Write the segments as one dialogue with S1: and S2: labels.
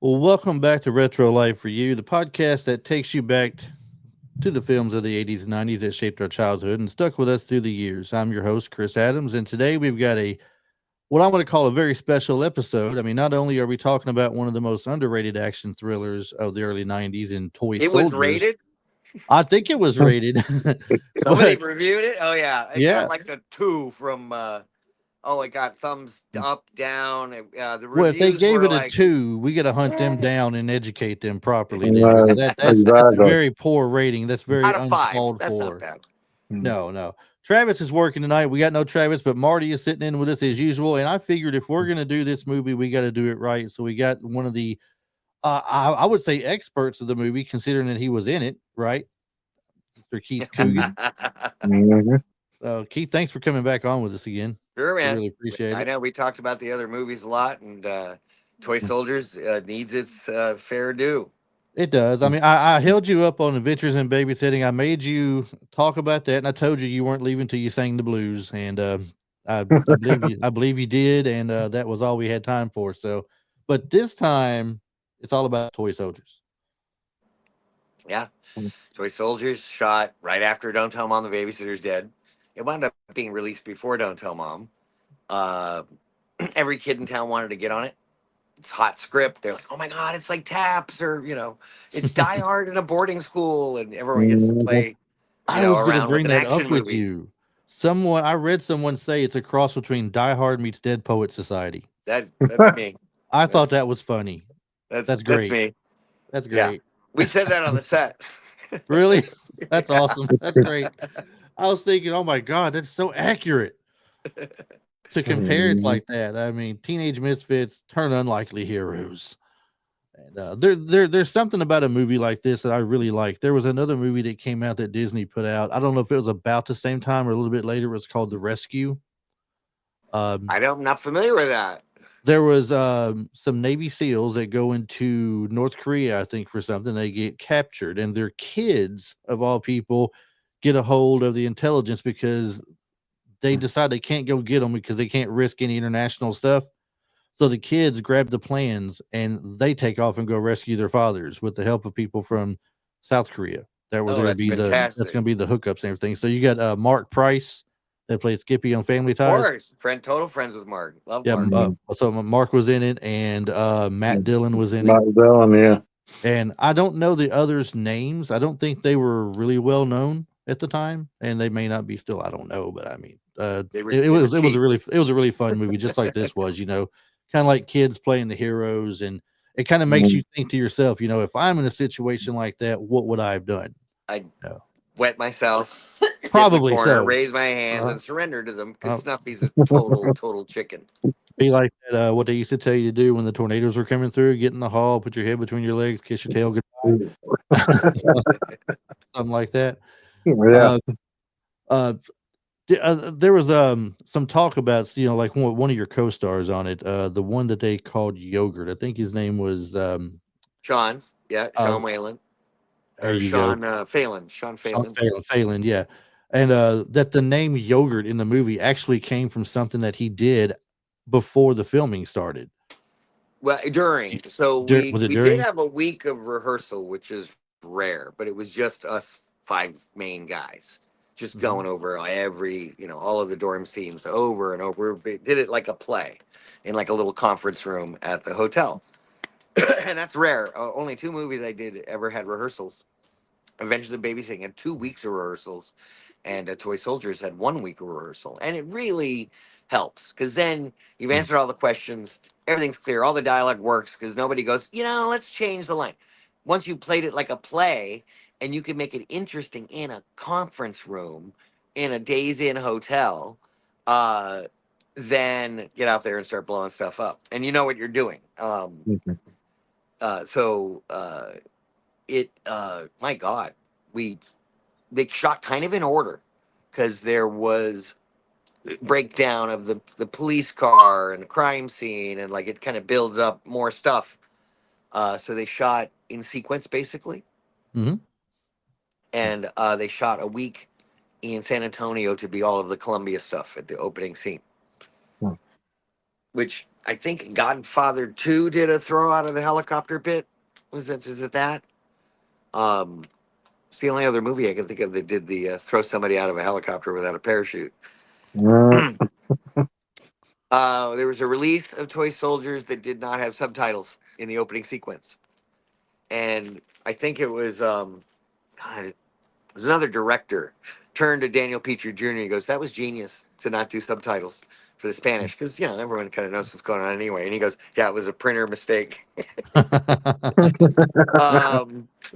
S1: Well, welcome back to Retro Life for You, the podcast that takes you back to the films of the 80s and 90s that shaped our childhood and stuck with us through the years. I'm your host, Chris Adams, and today we've got what I'm going to call a very special episode. I mean, not only are we talking about one of the most underrated action thrillers of the early 90s in Toy
S2: It was
S1: Soldiers.
S2: rated.
S1: I think it was rated,
S2: Somebody
S1: but
S2: reviewed it. Oh yeah, it got
S1: yeah.
S2: like a 2 from. Oh, it got thumbs up, down. The
S1: Well, if they
S2: reviews
S1: gave
S2: were
S1: it a
S2: like,
S1: 2, we got to hunt them
S2: eh,
S1: down and educate them properly then, because
S3: Right,
S1: that's a
S3: exactly.
S1: very poor rating. That's very
S2: out of 5.
S1: uncalled
S2: That's not
S1: for.
S2: bad.
S3: Mm.
S1: No, no. Travis is working tonight. We got no Travis, but Marty is sitting in with us as usual. And I figured if we're going to do this movie, we got to do it right. So we got one of the, I would say, experts of the movie, considering that he was in it, right? Mr. Keith Coogan.
S3: Mhm.
S1: Keith, thanks for coming back on with us again.
S2: Sure,
S1: We
S2: man.
S1: really appreciate
S2: I
S1: it.
S2: know we talked about the other movies a lot, and Toy Soldiers needs its fair due.
S1: It does. I mean, I held you up on Adventures in Babysitting. I made you talk about that, and I told you you weren't leaving till you sang the blues. And I believe you. I believe you did, and that was all we had time for. So, but this time, it's all about toy soldiers.
S2: Yeah, Toy Soldiers shot right after Don't Tell Mom the Babysitter's Dead. It wound up being released before Don't Tell Mom. Uh, every kid in town wanted to get on it. It's hot script. They're like, oh my god, it's like Taps, or it's Die Hard in a boarding school, and everyone gets to
S3: Mhm.
S2: play,
S1: I was going to
S2: around with
S1: bring
S2: an
S1: that
S2: action
S1: up with
S2: movie.
S1: you. I read someone say it's a cross between Die Hard meets Dead Poet Society.
S2: That's me.
S1: I thought
S2: That's
S1: that was funny.
S2: that's
S1: That's
S2: that's
S1: great.
S2: me.
S1: That's
S2: Yeah,
S1: great.
S2: we said that on the set.
S1: Really, that's
S2: Yeah.
S1: awesome. That's great. I was thinking, oh my god, that's so accurate. To compare it's
S3: Mhm.
S1: like that. I mean, Teenage Misfits turn unlikely heroes. And there's something about a movie like this that I really like. There was another movie that came out that Disney put out. I don't know if it was about the same time or a little bit later. It was called The Rescue. Um,
S2: I'm not familiar with that.
S1: there was some Navy SEALs that go into North Korea, I think, for something. They get captured, and their kids, of all people, get a hold of the intelligence because they decide they can't go get them because they can't risk any international stuff. So the kids grab the plans and they take off and go rescue their fathers with the help of people from South Korea. That was
S2: Oh,
S1: going to
S2: that's
S1: be that's
S2: fantastic.
S1: going to be the hookups and everything. So you got Mark Price that played Skippy on Family
S2: Of
S1: Ties.
S2: course, total friends with Mark. Love
S1: Yeah,
S2: Mark.
S1: so Mark was in it, and Matt Dillon was in it.
S3: Not Dylan, yeah.
S1: And I don't know the others' names. I don't think they were really well known at the time, and they may not be still. I don't know, but I mean,
S2: They were
S1: it was
S2: cheap.
S1: it was a really fun movie, just like this was. Kind of like kids playing the heroes, and it kind of makes
S3: Mhm.
S1: you think to yourself, if I'm in a situation like that, what would I have done?
S2: I
S1: No.
S2: wet myself, get in the
S1: Probably
S2: corner,
S1: so.
S2: raise my hands,
S1: Uh,
S2: and surrender to them because
S1: uh,
S2: Snuffy's a total chicken.
S1: be like that. What they used to tell you to do when the tornadoes were coming through: get in the hall, put your head between your legs, kiss your tail goodbye, something like that.
S3: Yeah.
S1: Uh, uh, there was some talk about like one of your co-stars on it, the one that they called Yogurt. I think his name was
S2: Sean, yeah,
S1: uh
S2: Sean Whalen
S1: there
S2: or
S1: you go,
S2: Sean Phelan, Sean
S1: Sean
S2: Phelan.
S1: Phelan, yeah. And that the name Yogurt in the movie actually came from something that he did before the filming started.
S2: Well, during so
S1: Was it
S2: we did
S1: during?
S2: have a week of rehearsal, which is rare, but it was just us 5 main guys, just
S1: Mhm.
S2: going over every all of the dorm scenes over and over. We did it like a play in like a little conference room at the hotel, and that's rare. Only 2 movies I did ever had rehearsals. Adventures of Babysitting had 2 weeks of rehearsals, and Toy Soldiers had 1 week of rehearsal. And it really helps because then you've
S1: Mm.
S2: answered all the questions, everything's clear, all the dialogue works because nobody goes, let's change the line. Once you played it like a play and you can make it interesting in a conference room in a Days Inn hotel, uh, then get out there and start blowing stuff up. And you know what you're doing.
S3: Mhm.
S2: So my God, we they shot kind of in order because there was breakdown of the police car and the crime scene, and like it kind of builds up more stuff. So they shot in sequence basically,
S1: Mhm.
S2: and they shot a week in San Antonio to be all of the Columbia stuff at the opening scene. which I think Godfather 2 did a throw out of the helicopter bit. Is it that? Um, it's the only other movie I can think of that did the throw somebody out of a helicopter without a parachute. There was a release of Toy Soldiers that did not have subtitles in the opening sequence, and I think it was God, it was another director turned to Daniel Petrie Jr. He goes, "That was genius to not do subtitles for the Spanish because everyone kind of knows what's going on anyway." And he goes, "Yeah, it was a printer mistake."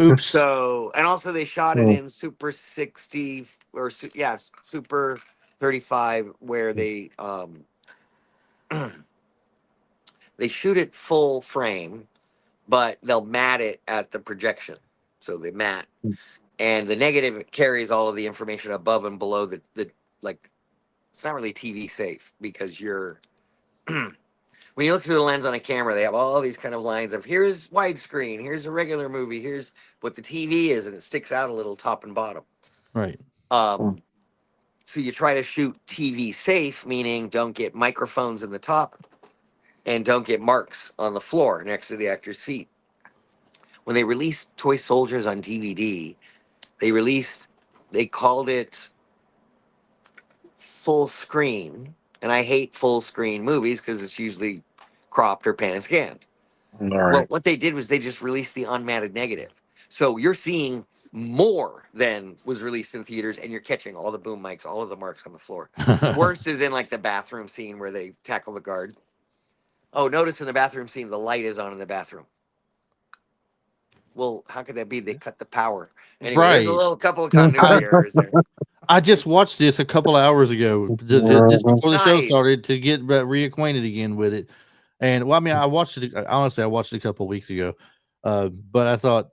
S1: Oops.
S2: So, and also they shot it in Super 60 or Super 35, where they shoot it full frame, but they'll mat it at the projection. So they mat, and the negative carries all of the information above and below the like. It's not really TV safe because you're when you look through the lens on a camera, they have all these kind of lines of here's widescreen, here's a regular movie, here's what the TV is, and it sticks out a little top and bottom.
S1: Right.
S2: Um, so you try to shoot TV safe, meaning don't get microphones in the top and don't get marks on the floor next to the actor's feet. When they released Toy Soldiers on DVD, they called it full screen, and I hate full screen movies because it's usually cropped or pan and scanned.
S3: All
S2: Well,
S3: right.
S2: what they did was they just released the unmatted negative. So you're seeing more than was released in theaters, and you're catching all the boom mics, all of the marks on the floor. Worst is in like the bathroom scene where they tackle the guard. Oh, notice in the bathroom scene, the light is on in the bathroom. Well, how could that be? They cut the power. Anyway, there's a
S1: Right.
S2: little couple of
S1: I
S2: continuity errors there.
S1: I just watched this a couple hours ago, just before the show
S2: Nice.
S1: started, to get reacquainted again with it. And well, I mean, I watched it honestly. I watched it a couple of weeks ago, but I thought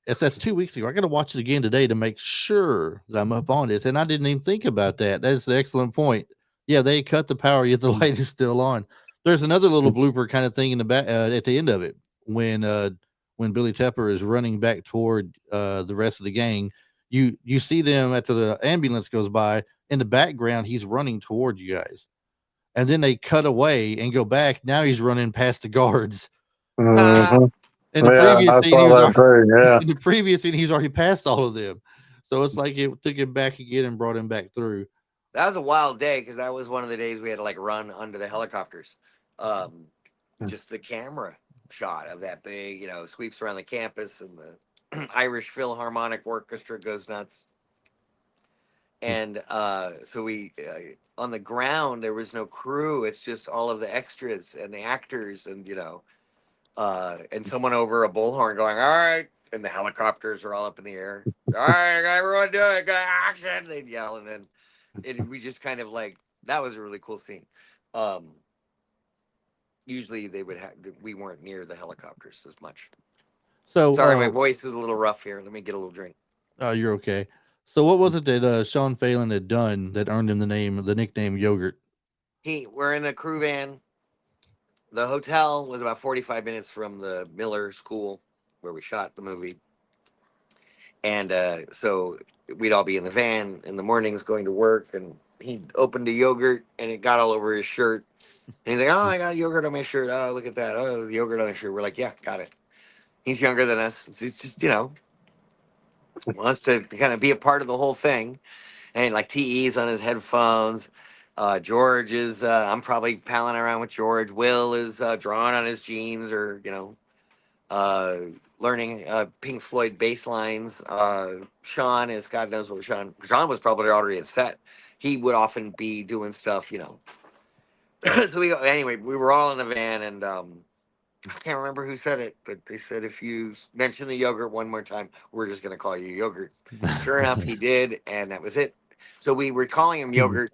S1: that's 2 weeks ago. I got to watch it again today to make sure that I'm up on this. And I didn't even think about that. That's an excellent point. Yeah, they cut the power, yet the light is still on. There's another little blooper kind of thing in the back at the end of it when Billy Tepper is running back toward the rest of the gang. You see them after the ambulance goes by. In the background, he's running toward you guys, and then they cut away and go back. Now he's running past the guards.
S2: Uh,
S1: In the
S3: Yeah,
S1: previous
S3: I
S1: scene, he
S3: saw
S1: was
S3: that thing. Yeah.
S1: in the previous scene, he's already passed all of them. So it's like it took him back again and brought him back through.
S2: that was a wild day because that was one of the days we had to like run under the helicopters. Um, just the camera shot of that big, sweeps around the campus and the Irish Philharmonic Orchestra goes nuts. And so we, on the ground, there was no crew. It's just all of the extras and the actors and someone over a bullhorn going, all right. And the helicopters are all up in the air. All right, everyone do it. Go action. They'd yell. And then we just kind of like, that was a really cool scene. Um, Usually we weren't near the helicopters as much.
S1: So,
S2: Sorry, my voice is a little rough here. Let me get a little drink.
S1: you're okay. So, what was it that Sean Phelan had done that earned him the nickname Yogurt?
S2: We're in a crew van. The hotel was about 45 minutes from the Miller School where we shot the movie. And so we'd all be in the van in the mornings going to work. And he opened a yogurt and it got all over his shirt. And he's like, oh, I got yogurt on my shirt. Oh, look at that. Oh, yogurt on the shirt. We're like, yeah, got it. He's younger than us. He's just, wants to kind of be a part of the whole thing. And like TE's on his headphones. George is, I'm probably palling around with George. Will is drawing on his jeans or, uh, learning Pink Floyd bass lines. Sean is, God knows what Sean was probably already at set. He would often be doing stuff, So anyway, we were all in the van and I can't remember who said it, but they said if you mention the yogurt one more time, we're just going to call you yogurt. Sure enough, he did, and that was it. So we were calling him yogurt,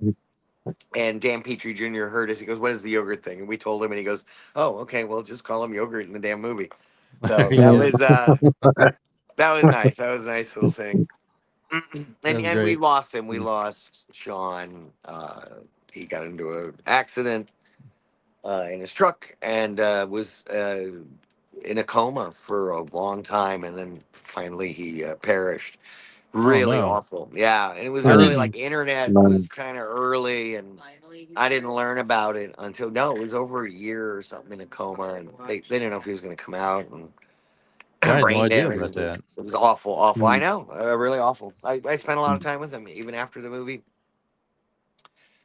S2: and Dan Petrie Jr. heard us. He goes, "What is the yogurt thing?" And we told him, and he goes, "Oh, okay, well, just call him yogurt in the damn movie."
S1: There
S2: So
S1: you go.
S2: that was nice. That was a nice little thing. and
S1: That's
S2: and we
S1: great.
S2: lost him. We lost Sean. He got into an accident in his truck and was in a coma for a long time, and then finally he perished. really
S1: no.
S2: awful. Yeah, and it was
S1: I
S2: early.
S1: didn't.
S2: Like internet was
S3: None.
S2: kind of early, and I didn't learn about it until no, it was over a year or something in a coma, and they didn't know if he was going to come out,
S1: Yeah, I
S2: and
S1: had no
S2: brain
S1: idea
S2: damage.
S1: about that.
S2: It was awful, awful. I
S3: Mm,
S2: know, really awful. I spent a lot of
S3: mm,
S2: time with him, even after the movie.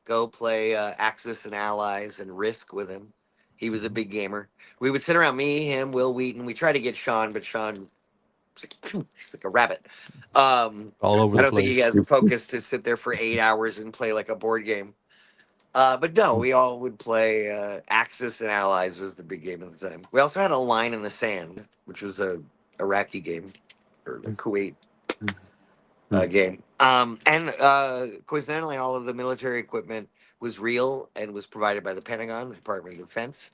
S2: Go play Axis and Allies and Risk with him. He was a
S1: Mhm.
S2: big gamer. We would sit around me, him, Wil Wheaton. We tried to get Sean, but Sean he's like a rabbit.
S1: All over
S2: I
S1: the
S2: don't think he
S1: place.
S2: has the focus to sit there for 8 hours and play like a board game. But no, we all would play Axis and Allies was the big game at the time. We also had a Line in the Sand, which was a Iraqi game or the Kuwait
S3: mm, mm,
S2: game. And coincidentally, all of the military equipment was real and was provided by the Pentagon, the Department of Defense.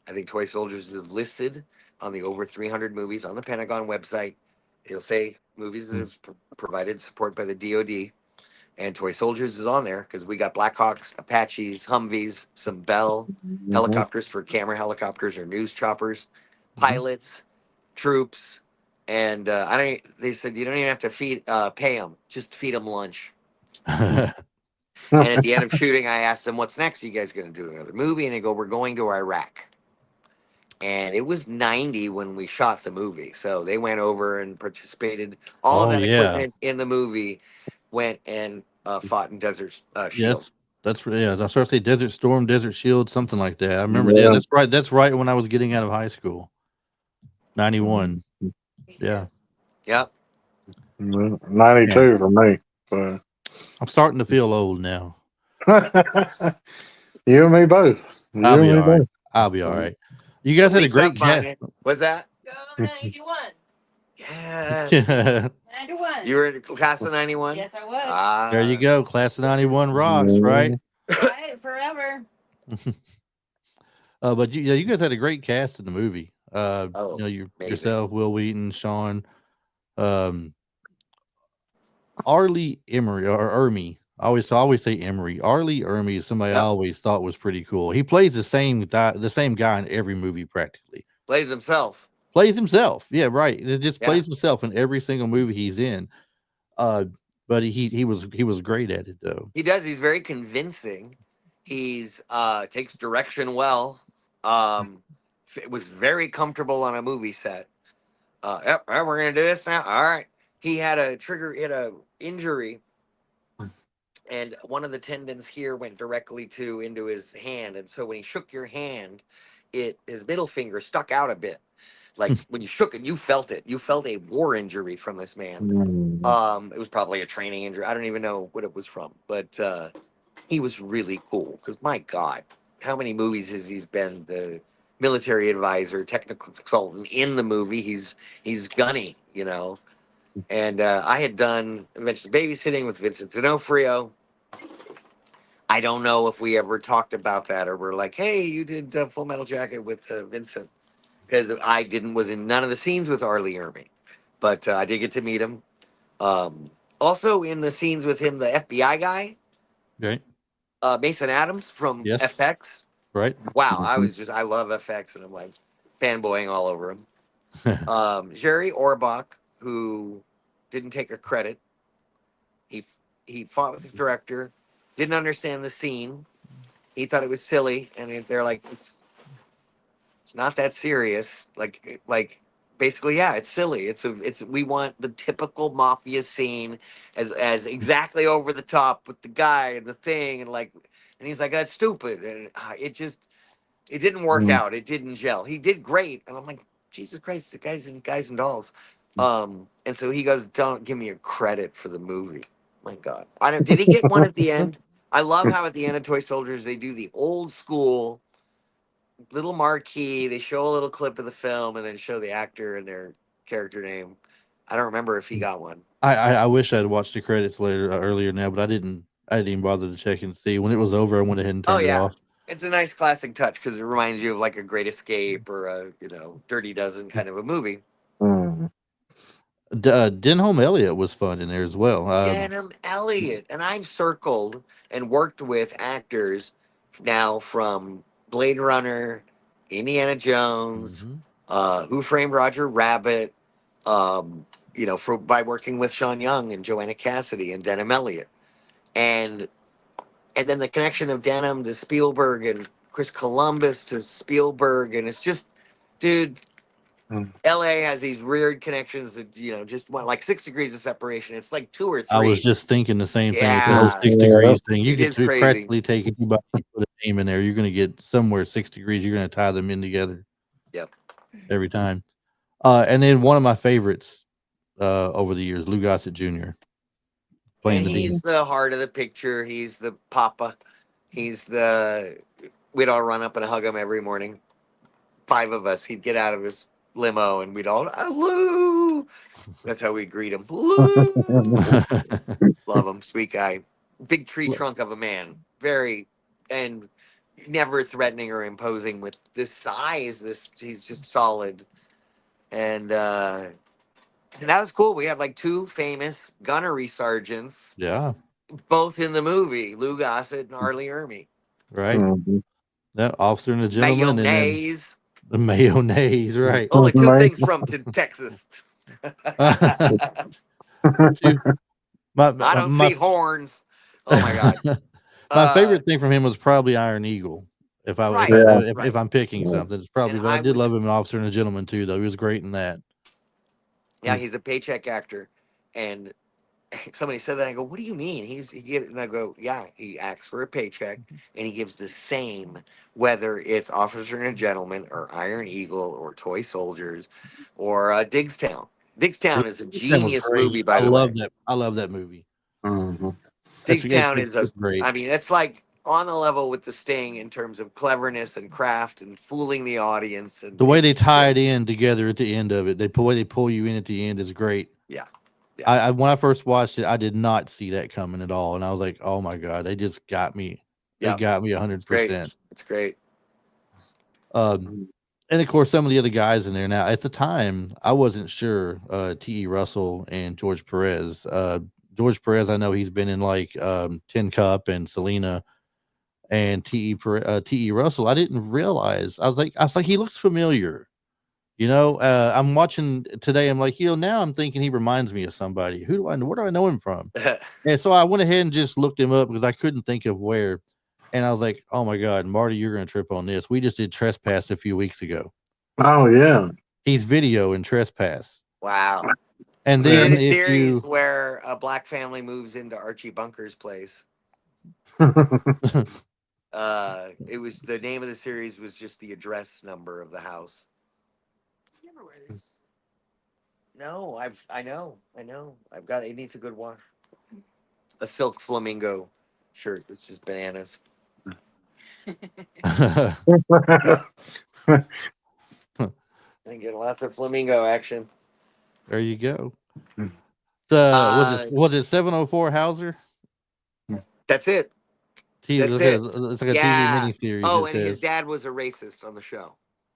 S2: I think Toy Soldiers is listed on the over 300 movies on the Pentagon website. It'll say movies that
S3: mm,
S2: have provided support by the DoD, and Toy Soldiers is on there because we got Blackhawks, Apaches, Humvees, some Bell
S3: mhm,
S2: helicopters for camera helicopters or news choppers,
S1: Mhm.
S2: pilots, troops, and I don't. They said you don't even have to pay them, just feed them lunch.
S3: mm.
S2: And at the end of shooting, I asked them, "What's next? Are you guys going to do another movie?" And they go, "We're going to Iraq." And it was 90 when we shot the movie. So they went over and participated. All of
S1: Oh
S2: that
S1: yeah,
S2: equipment in the movie went and fought in Desert Shield.
S1: yes. That's yeah. That's what I say. Desert Storm, Desert Shield, something like that. I remember. Yeah,
S3: Yeah.
S1: that's right. That's right. When I was getting out of high school, 91.
S3: Mm,
S1: Yeah,
S2: Yep.
S3: mm,
S1: man.
S3: 92 for me. So
S1: I'm starting to feel old now.
S3: you and me both.
S1: I'll
S3: You and
S1: be
S3: me
S1: all right.
S3: both.
S1: I'll be all
S3: So,
S1: right. You guys had a
S2: Sneaks
S1: great
S2: up on
S1: cast.
S2: you. What's that?
S3: mm,
S2: Yes.
S1: There
S4: 91.
S2: You were in class of 91?
S4: Yes, I was.
S1: you
S2: Ah.
S1: go. Class of 91 rocks, right?
S3: mm,
S4: Right, forever.
S1: But yeah, you guys had a great cast in the movie.
S2: Oh, amazing.
S1: Yourself, Wil Wheaton, Sean, um, Arlie Emery or Ermy. I always say Emery. Arlie Ermy is somebody I
S2: Yep.
S1: always thought was pretty cool. He plays the same guy in every movie practically.
S2: Plays himself.
S1: Plays himself. Yeah, right. It just
S2: Yeah.
S1: plays himself in every single movie he's in. Uh, but he was great at it though.
S2: He does. He's very convincing. He's takes direction well. Um, was very comfortable on a movie set. Yep, all right, we're gonna do this now. All right. He had a trigger, he had a injury, and one of the tendons here went directly into his hand, and so when he shook your hand, his middle finger stuck out a bit. Like when you shook it, you felt it. You felt a war injury from this man.
S3: mm,
S2: It was probably a training injury. I don't even know what it was from, but he was really cool. Because my God, how many movies has he been the military advisor, technical consultant in the movie? He's gunny, you know. And I had done eventually babysitting with Vincent D'Onofrio. I don't know if we ever talked about that or we're like, hey, you did Full Metal Jacket with Vincent because I didn't was in none of the scenes with Arlie Ermy, but I did get to meet him. Also in the scenes with him, the FBI guy,
S1: Okay.
S2: Mason Adams from
S1: Yes.
S2: FX.
S1: Right.
S2: Wow,
S3: mhm,
S2: I love FX and I'm like fanboying all over him. Jerry Orbach, who didn't take a credit, he he fought with the director, didn't understand the scene. He thought it was silly, and they're like, it's not that serious. Like basically, yeah, it's silly. It's we want the typical mafia scene as exactly over the top with the guy and the thing and he's like that's stupid and it didn't work
S3: mm,
S2: out. It didn't gel. He did great, and I'm like Jesus Christ, the guys and dolls. And so he goes, don't give me a credit for the movie. My God, I don't. Did he get one at the end? I love how at the end of Toy Soldiers they do the old school little marquee. They show a little clip of the film and then show the actor and their character name. I don't remember if he got one.
S1: I wish I'd watched the credits earlier now, but I didn't. I didn't even bother to check and see. When it was over, I went ahead and
S2: Oh
S1: turned it
S2: yeah,
S1: off.
S2: it's a nice classic touch because it reminds you of like a Great Escape or a Dirty Dozen kind of a movie.
S3: mm,
S1: Denholm Elliott was fun in there as well.
S2: Denham Elliott, and I've circled and worked with actors now from Blade Runner, Indiana Jones,
S1: Mhm.
S2: Who Framed Roger Rabbit. by working with Sean Young and Joanna Cassidy and Denham Elliott, and then the connection of Denham to Spielberg and Chris Columbus to Spielberg, and it's just, dude,
S3: Mm.
S2: LA has these weird connections that, just what, like 6 degrees of separation. It's like two or
S1: I was
S2: three.
S1: just thinking the same thing with the whole
S2: Yeah,
S1: 6 degrees thing. You
S2: it
S1: could
S2: is crazy.
S1: practically take anybody, you put a name in there, you're going to get somewhere 6 degrees. You're going to tie them in together.
S2: Yep.
S1: Every time. And then one of my favorites over the years, Lou Gossett Jr. playing
S2: And
S1: the Dean.
S2: he's the heart of the picture. He's the papa. We'd all run up and hug him every morning. 5 of us. He'd get out of his limo and we'd all, Lou. That's how we greet him. Lou. Love him. Sweet guy. Big tree trunk of a man. Very, and never threatening or imposing with this size. He's just solid. And that was cool. We have like 2 famous gunnery sergeants,
S1: Yeah,
S2: both in the movie, Lou Gossett and Arlie Ermey.
S1: right.
S3: Mhm.
S1: That officer and a gentleman, and then
S2: Mayonnaise.
S1: the mayonnaise, right?
S2: Only 2
S3: Right.
S2: things from Texas.
S1: Two- my
S2: I
S1: my
S2: don't
S1: my,
S2: see horns. Oh my God.
S1: my
S2: Uh,
S1: favorite thing from him was probably Iron Eagle. If I
S2: right.
S3: Yeah.
S1: if I'm picking
S3: Yeah.
S1: something, it's probably.
S2: And
S1: But I
S2: I
S1: did
S2: would,
S1: love him in Officer and a Gentleman too, though. He was great in that.
S2: yeah, he's a paycheck actor. And somebody said that. I go, what do you mean? And I go, yeah, he acts for a paycheck and he gives the same, whether it's Officer and a Gentleman or Iron Eagle or Toy Soldiers or Digstown. Digstown is a
S1: That was
S2: genius
S1: great.
S2: movie, by
S1: I
S2: the way.
S1: love that. I love that movie.
S3: Mhm.
S2: Digstown is
S1: It's great.
S2: I mean, it's like on the level with The Sting in terms of cleverness and craft and fooling the audience. And
S1: The way they
S2: it's
S1: tie
S2: great.
S1: it in together at the end of it, the way they pull you in at the end is great.
S2: Yeah. Yeah.
S1: I when I first watched it, I did not see that coming at all, and I was like, "Oh my god, they just got me. They
S2: Yeah.
S1: got me
S2: It's great.
S1: 100%."
S2: It's great.
S1: And of course, some of the other guys in there. Now, at the time, I wasn't sure. T.E. Russell and George Perez. George Perez, I know he's been in like Tin Cup and Selena, and T.E. Russell. I didn't realize. I was like, he looks familiar. I'm watching today. I'm like, now I'm thinking he reminds me of somebody. Who do I know? Where do I know him from? And so I went ahead and just looked him up because I couldn't think of where. And I was like, oh my God, Marty, you're going to trip on this. We just did Trespass a few weeks ago.
S3: Oh yeah.
S1: He's video in Trespass.
S2: Wow.
S1: And
S2: We did
S1: then
S2: a
S1: if
S2: series
S1: you,
S2: where a black family moves into Archie Bunker's place. It was the name of the series was just the address number of the house.
S4: You never wear this.
S2: No, I know. I've got it needs a good wash. A silk flamingo shirt that's just bananas. I get lots of flamingo action.
S1: there you go.
S3: Mm.
S1: Was it 704 Hauser?
S2: That's it. That's it.
S1: It's like a TV
S2: Yeah.
S1: miniseries.
S2: Oh,
S1: It
S2: and his
S1: says
S2: dad was a racist on the show.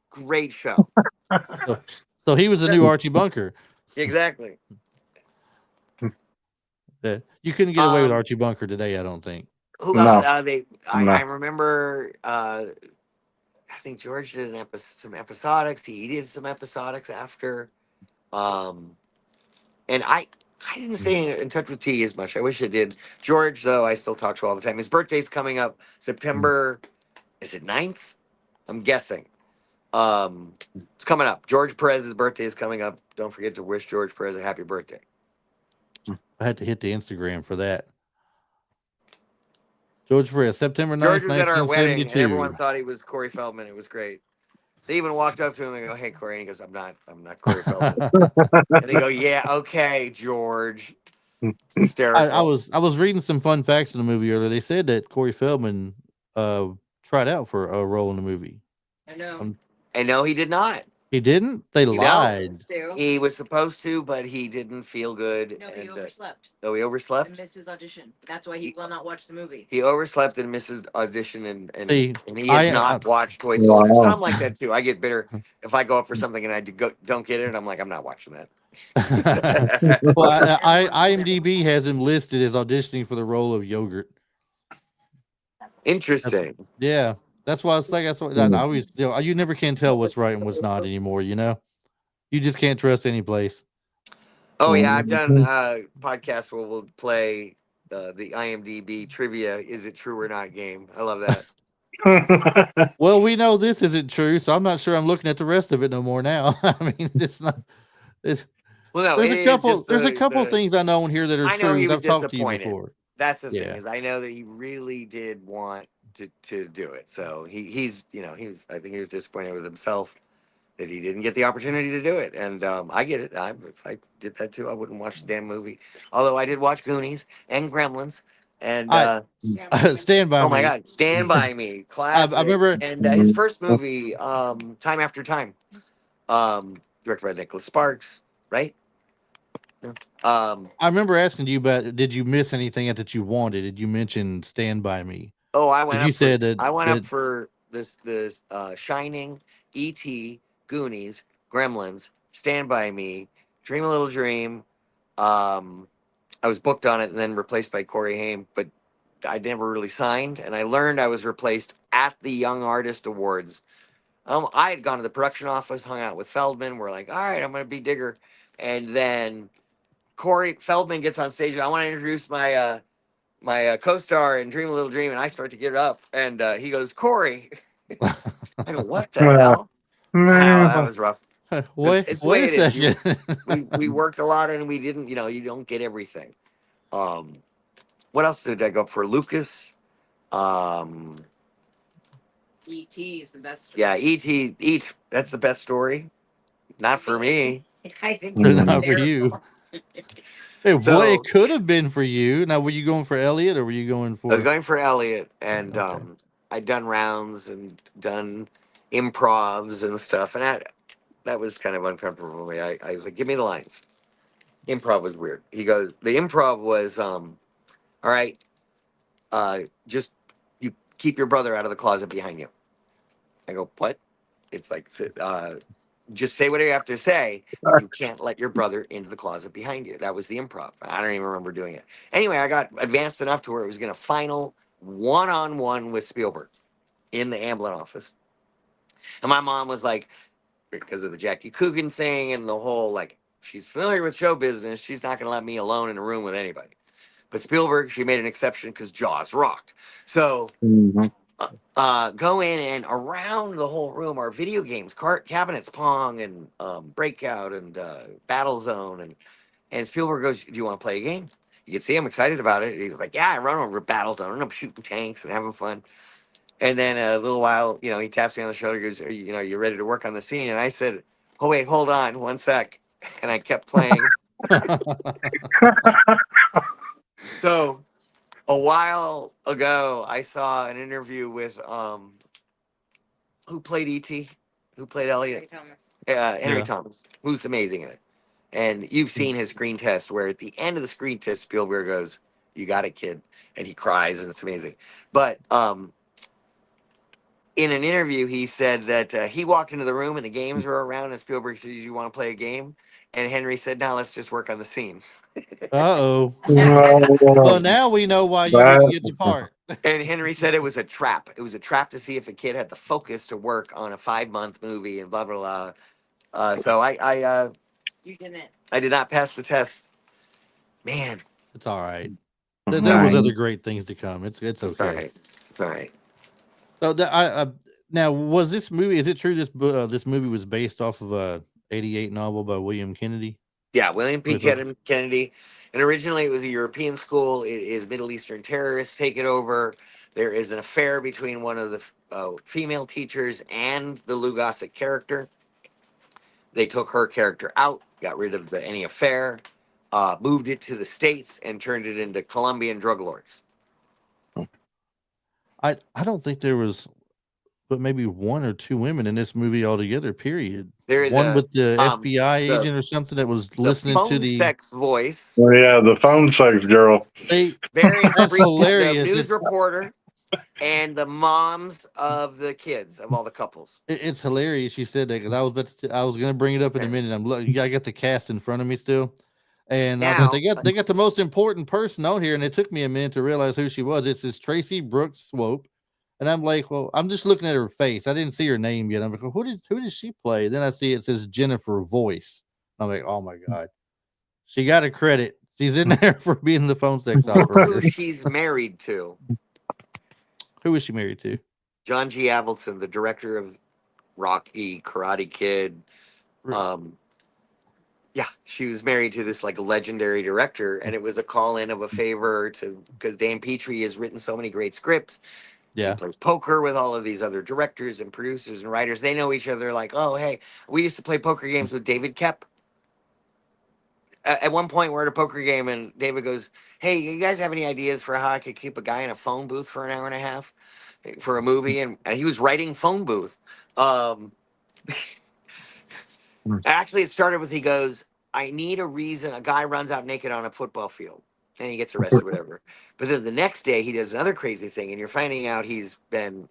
S2: Great show.
S1: so. He was the new Archie Bunker.
S2: Exactly.
S1: You couldn't get away with
S2: Um,
S1: Archie Bunker today, I don't think.
S2: Who
S3: No.
S2: else? I
S3: No.
S2: remember. I think George did some episodics. He did some episodics after. And I didn't stay in touch with T as much. I wish I did. George, though, I still talk to all the time. His birthday's coming up September. Is it 9th? I'm guessing. It's coming up. George Perez's birthday is coming up. Don't forget to wish George Perez a happy birthday.
S1: I had to hit the Instagram for that. George Perez, September 9th,
S2: George was at our wedding, and
S1: 1972.
S2: everyone thought he was Corey Feldman. It was great. They even walked up to him and go, "Hey, Corey," and he goes, I'm not Corey Feldman." And they go, "Yeah, okay, George." It's hysterical.
S1: I was reading some fun facts in the movie earlier. They said that Corey Feldman tried out for a role in the movie.
S4: I know.
S2: And no, he did not.
S1: He didn't? They
S2: No.
S1: lied.
S2: He was supposed to, but he didn't feel good.
S4: No, he overslept
S2: Oh, he
S4: and
S2: overslept?
S4: missed his audition. That's why he will not watch the movie.
S2: He overslept and missed his audition, and
S1: See,
S2: he has
S1: I-
S2: not watched Toy
S3: Wow.
S2: Soldiers. And I'm like that too. I get bitter if I go up for something and I don't get it. I'm like, I'm not watching that.
S1: well, IMDb has him listed as auditioning for the role of Yogurt.
S2: Interesting.
S1: Yeah, that's why it's like I always you never can tell what's right and what's not anymore. You know, you just can't trust any place.
S2: Oh yeah, I've done podcasts where we'll play the IMDb trivia. Is it true or not? Game. I love that.
S1: Well, we know this isn't true, so I'm not sure I'm looking at the rest of it no more now. I mean, it's not. It's
S2: Well, no,
S1: there's
S2: it
S1: a
S2: is
S1: couple.
S2: just
S1: There's a
S2: the
S1: couple things I know in here that are
S2: I know
S1: true.
S2: he was
S1: I've talked to you
S2: disappointed.
S1: before.
S2: That's the thing
S1: Yeah.
S2: is I know that he really did want to do it. So he's he was I think he was disappointed with himself that he didn't get the opportunity to do it. And I get it. If I did that too, I wouldn't watch the damn movie. Although I did watch Goonies and Gremlins and
S1: I Stand by
S2: oh my
S1: Me.
S2: God, Stand By Me,
S1: I
S2: classic.
S1: remember.
S2: And his first movie, Time After Time, directed by Nicholas Sparks, right?
S1: I remember asking you about. Did you miss anything that you wanted? Did you mention Stand by Me?
S2: Oh,
S1: Because you said that
S2: I went up
S1: that
S2: for this Shining, E.T., Goonies, Gremlins, Stand By Me, Dream a Little Dream. I was booked on it and then replaced by Corey Haim, but I never really signed. And I learned I was replaced at the Young Artist Awards. I had gone to the production office, hung out with Feldman. We're like, all right, I'm going to be Digger. And then Corey Feldman gets on stage. And I want to introduce my co-star in Dream a Little Dream, and I start to get up, and he goes, Corey. I go, what the hell? Wow, that was rough. It's the
S1: wait
S2: way
S1: a
S2: it is.
S1: second.
S2: We worked a lot, and we didn't. You don't get everything. What else did I go up for? Lucas. Um,
S4: E.T. is the best. Story.
S2: yeah, E.T. Eat. That's the best story. Not for me.
S4: I think
S1: They're
S4: it's
S1: not for you. Hey, boy,
S2: So
S1: it could have been for you. Now, were you going for Elliot or were you going
S2: I was
S1: for?
S2: going for Elliot, and
S1: Okay.
S2: I'd done rounds and done improvs and stuff, and that was kind of uncomfortable for me. I was like, give me the lines. Improv was weird. He goes, the improv was, all right, just you keep your brother out of the closet behind you. I go, what? It's like, just say whatever you have to say, but you can't let your brother into the closet behind you. That was the improv. I don't even remember doing it. Anyway, I got advanced enough to where it was going to final one-on-one with Spielberg in the Amblin office. And my mom was like, because of the Jackie Coogan thing and the whole like she's familiar with show business, she's not going to let me alone in a room with anybody. But Spielberg, she made an exception because Jaws rocked. So go in and around the whole room are video games, cabinets, Pong, and Breakout and Battle Zone, and Spielberg goes, "Do you want to play a game?" You can see I'm excited about it. He's like, "Yeah, I run over Battle Zone and I'm shooting tanks and having fun." And then a little while, he taps me on the shoulder, goes, you ready to work on the scene? And I said, oh, wait, hold on 1 sec. And I kept playing. So a while ago, I saw an interview with, who played E.T., who played Elliot? Henry
S1: Yeah.
S2: Thomas, who's amazing in it. And you've seen his screen test where at the end of the screen test, Spielberg goes, you got it, kid. And he cries and it's amazing. But, in an interview, he said that he walked into the room and the games were around, and Spielberg says, "You want to play a game?" And Henry said, "No, let's just work on the scene."
S1: Uh-oh. Well, now we know why you didn't get the part.
S2: And Henry said it was a trap. It was a trap to see if a kid had the focus to work on a 5-month movie and blah blah blah. So
S4: You didn't.
S2: I did not pass the test. Man,
S1: It's all right.
S2: it's
S1: There
S2: all
S1: was
S2: right.
S1: other great things to come. It's
S2: It's all
S1: okay.
S2: right. It's all right.
S1: So now was this movie? Is it true this movie was based off of a '88 novel by William Kennedy?
S2: Yeah, William P.
S1: With a,
S2: Kennedy. And originally it was a European school. It is Middle Eastern terrorists take it over. There is an affair between one of the female teachers and the Lou Gossett character. They took her character out, got rid of any affair, moved it to the States, and turned it into Colombian drug lords.
S1: I don't think there was, but maybe one or two women in this movie altogether. Period.
S2: There is
S1: One with the FBI
S2: the
S1: agent or something that was
S2: the
S1: listening to
S2: phone
S1: the.
S2: sex voice,
S3: Oh, yeah, the phone sex girl.
S1: They,
S2: very
S1: that's
S2: freaked, the
S1: hilarious.
S2: news reporter, and the moms of the kids of all the couples.
S1: It's hilarious you said that because I was gonna bring it up in a minute. I got the cast in front of me still, and I was like,
S2: Now,
S1: they got the most important person on here, and it took me a minute to realize who she was. It's this Tracy Brooks Swope, and I'm like, well, I'm just looking at her face. I didn't see her name yet. I'm like, well, who did she play? Then I see it says Jennifer Voice. I'm like, oh my god, She got a credit. She's in there for being the phone sex
S2: Look who
S1: operator.
S2: she's married to.
S1: Who is she married to?
S2: John G. Avildsen, the director of Rocky, Karate Kid. Yeah, she was married to this like legendary director, and it was a call in of a favor to because Dan Petrie has written so many great scripts. He
S1: Yeah.
S2: plays poker with all of these other directors and producers and writers. They know each other. Like, oh, hey, we used to play poker games with David Kep. At one point, we're at a poker game, and David goes, "Hey, you guys have any ideas for how I could keep a guy in a phone booth for an hour and a half for a movie?" And he was writing phone booth. Um, Actually, it started with he goes, "I need a reason." A guy runs out naked on a football field, and he gets arrested, whatever. But then the next day, he does another crazy thing, and you're finding out he's been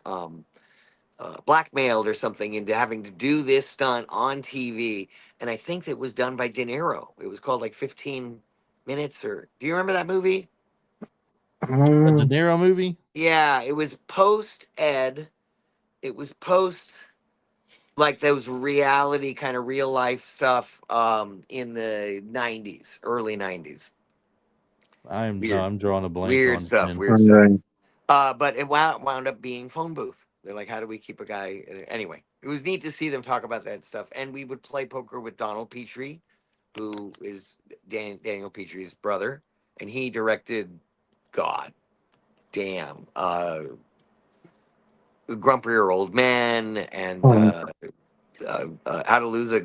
S2: blackmailed or something into having to do this stunt on TV. And I think that was done by De Niro. It was called like 15 Minutes, or do you remember that movie?
S1: A De Niro movie?
S2: Yeah, it was post Ed. It was post like those reality kind of real life stuff in the 90s, early 90s. Weird,
S1: I'm drawing a blank
S2: weird
S1: on
S2: stuff,
S1: when.
S2: weird stuff. But it wound up being phone booth. They're like, how do we keep a guy? Anyway, it was neat to see them talk about that stuff. And we would play poker with Donald Petrie, who is Daniel Petrie's brother, and he directed, God damn, Grumpier Old Men and How to Lose a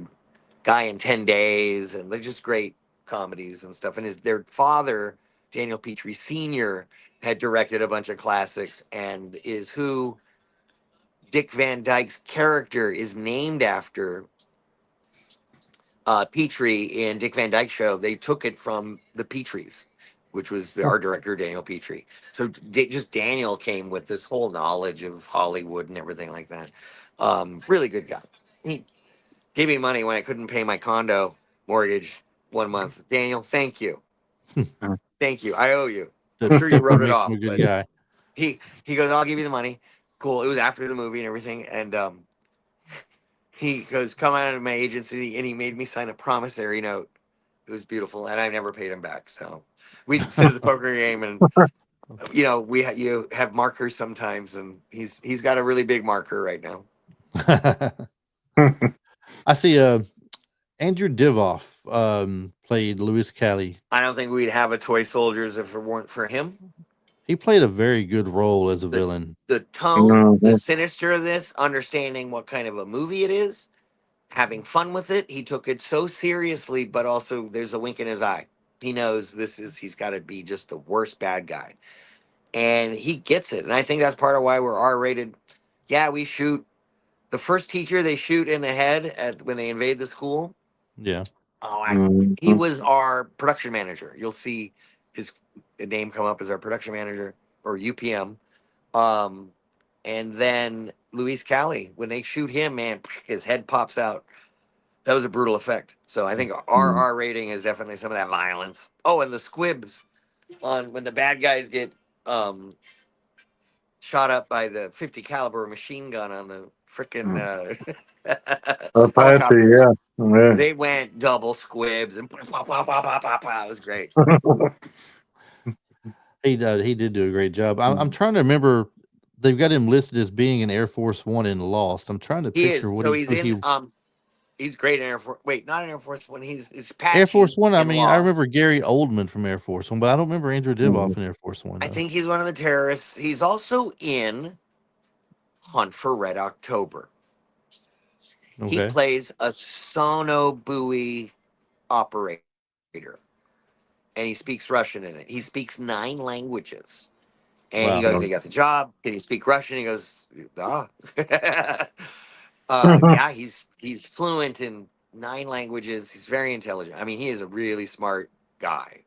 S2: Guy in 10 Days, and they're just great comedies and stuff. And their father, Daniel Petrie Sr., had directed a bunch of classics and is who Dick Van Dyke's character is named after. Petrie in Dick Van Dyke Show, they took it from the Petries, which was the art director, Daniel Petrie. So just Daniel came with this whole knowledge of Hollywood and everything like that. Really good guy. He gave me money when I couldn't pay my condo mortgage 1 month. Daniel, thank you. Thank you. I owe you. I'm
S1: That
S2: sure you wrote it
S1: makes him
S2: off,
S1: a good
S2: but
S1: guy.
S2: he goes, I'll give you the money. Cool. It was after the movie and everything. And he goes, come out of my agency, and he made me sign a promissory note. It was beautiful, and I never paid him back. So we sit at the poker game, and you have markers sometimes, and he's got a really big marker right now.
S1: I see Andrew Divoff played Louis Callie.
S2: I don't think we'd have a Toy Soldiers if it weren't for him.
S1: He played a very good role as a villain.
S2: The tone, the sinister of this, understanding what kind of a movie it is, having fun with it. He took it so seriously, but also there's a wink in his eye. He knows he's got to be just the worst bad guy. And he gets it. And I think that's part of why we're R rated. Yeah, we shoot the first teacher they shoot in the head when they invade the school.
S1: Yeah.
S2: He was our production manager. You'll see his name come up as our production manager or UPM. And then Luis Callie, when they shoot him, man, his head pops out. That was a brutal effect. So I think our R rating is definitely some of that violence. Oh, and the squibs on when the bad guys get shot up by the 50 caliber machine gun on the freaking helicopters.
S3: Yeah.
S2: They went double squibs and it was great.
S1: He did do a great job. I'm trying to remember. They've got him listed as being in Air Force One in Lost. I'm trying to
S2: He
S1: picture
S2: is.
S1: what
S2: So
S1: he.
S2: he's great in Air Force. Wait, not in Air Force One. He's
S1: Air Force
S2: patchy
S1: One. I
S2: in
S1: mean, I
S2: Lost.
S1: remember Gary Oldman from Air Force One, but I don't remember Andrew Divoff in Air Force One.
S2: I
S1: Though.
S2: think he's one of the terrorists. He's also in Hunt for Red October. He
S1: Okay.
S2: plays a sonobuoy operator, and he speaks Russian in it. He speaks 9 languages. And he
S1: Wow.
S2: goes, he got the job. Can you speak Russian? He goes, ah. Yeah, he's fluent in 9 languages. He's very intelligent. I mean, he is a really smart guy.